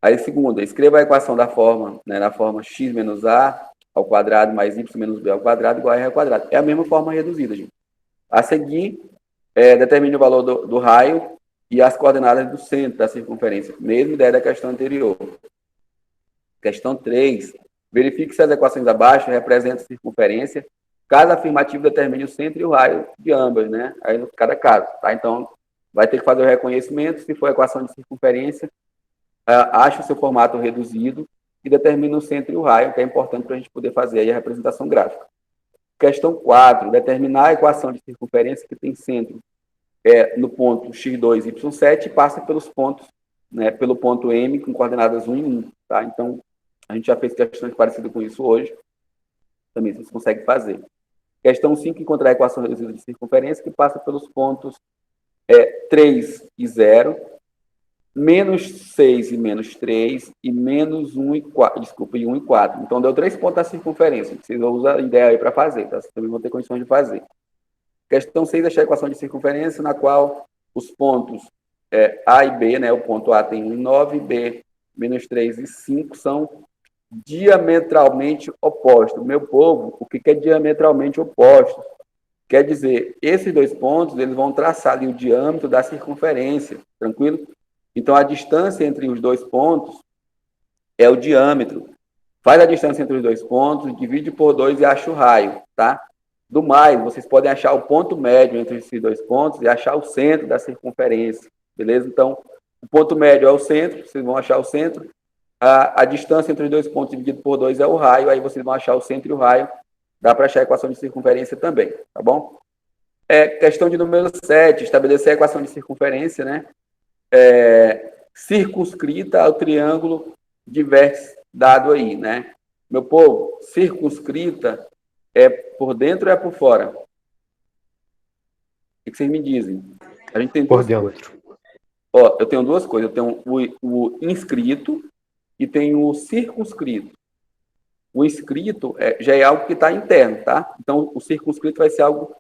Aí, segunda, escreva a equação da forma, né, na forma x menos a ao quadrado mais y menos b ao quadrado igual a r ao quadrado. É a mesma forma reduzida, gente. A seguir, determine o valor do raio e as coordenadas do centro da circunferência. Mesma ideia da questão anterior. Questão 3. Verifique se as equações abaixo representam circunferência. Caso afirmativo, determine o centro e o raio de ambas, né? Aí, no cada caso, tá? Então, vai ter que fazer o reconhecimento. Se for equação de circunferência, ache o seu formato reduzido e determine o centro e o raio, que é importante para a gente poder fazer aí a representação gráfica. Questão 4. Determinar a equação de circunferência que tem centro no ponto x2, y7 e passa pelos pontos, né, pelo ponto M com coordenadas 1 e 1. Tá? Então, a gente já fez questões parecidas com isso hoje. Também vocês conseguem fazer. Questão 5. Encontrar a equação reduzida de circunferência que passa pelos pontos 3 e 0, menos 6 e menos 3, e menos 1 e 4, desculpa, e 1 e 4. Então, deu 3 pontos da circunferência. Vocês vão usar a ideia aí para fazer, tá? Vocês também vão ter condições de fazer. Questão 6, achar a equação de circunferência, na qual os pontos A e B, né? O ponto A tem 1 e 9, B, menos 3 e 5, são diametralmente opostos. Meu povo, o que é diametralmente oposto? Quer dizer, esses dois pontos, eles vão traçar ali o diâmetro da circunferência, tranquilo? Então, a distância entre os dois pontos é o diâmetro. Faz a distância entre os dois pontos, divide por 2 e acha o raio, tá? Do mais, vocês podem achar o ponto médio entre esses dois pontos e achar o centro da circunferência, beleza? Então, o ponto médio é o centro, vocês vão achar o centro. A distância entre os dois pontos dividido por 2 é o raio, aí vocês vão achar o centro e o raio. Dá para achar a equação de circunferência também, tá bom? Questão de número 7, estabelecer a equação de circunferência, né? Circunscrita ao triângulo de vértice dado aí, né? Meu povo, circunscrita é por dentro ou é por fora? O que vocês me dizem? A gente tem Por duas dentro. coisas. Ó, eu tenho duas coisas. Eu tenho o inscrito e tenho o circunscrito. O inscrito já é algo que está interno, tá? Então, o circunscrito vai ser algo,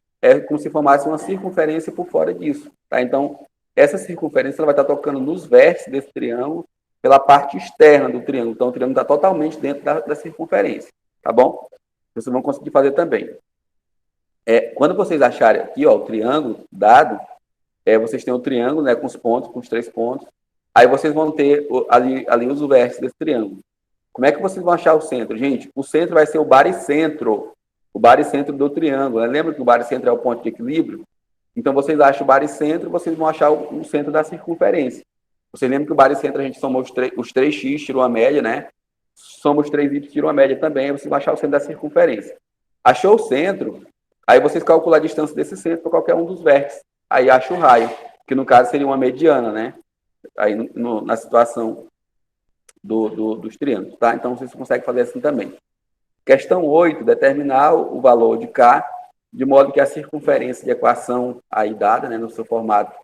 como se formasse uma circunferência por fora disso, tá? Então, essa circunferência ela vai estar tocando nos vértices desse triângulo pela parte externa do triângulo. Então, o triângulo está totalmente dentro da circunferência, tá bom? Vocês vão conseguir fazer também. Quando vocês acharem aqui, ó, o triângulo dado, vocês têm o triângulo, né, com os pontos, com os 3 pontos. Aí vocês vão ter ali os vértices desse triângulo. Como é que vocês vão achar o centro? Gente, o centro vai ser o baricentro. O baricentro do triângulo. Né? Lembra que o baricentro é o ponto de equilíbrio? Então, vocês acham o baricentro, vocês vão achar o centro da circunferência. Vocês lembram que o baricentro a gente somou os 3x, tirou a média, né? soma os 3 y, tira uma média também, aí você vai achar o centro da circunferência. Achou o centro, aí vocês calculam a distância desse centro para qualquer um dos vértices. Aí acha o raio, que no caso seria uma mediana, né? Aí na situação dos triângulos, tá? Então vocês conseguem fazer assim também. Questão 8, determinar o valor de K, de modo que a circunferência de equação aí dada, né, no seu formato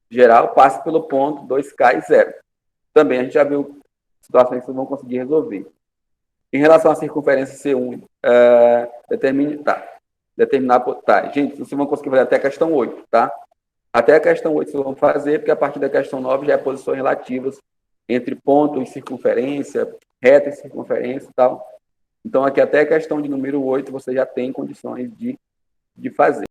geral, passe pelo ponto 2K e 0. Também a gente já viu situações que vocês vão conseguir resolver. Em relação à circunferência C1, gente, vocês vão conseguir fazer até a questão 8, tá? Até a questão 8 vocês vão fazer, porque a partir da questão 9 já é posições relativas entre ponto e circunferência, reta e circunferência e tal. Então, aqui até a questão de número 8 você já tem condições de fazer.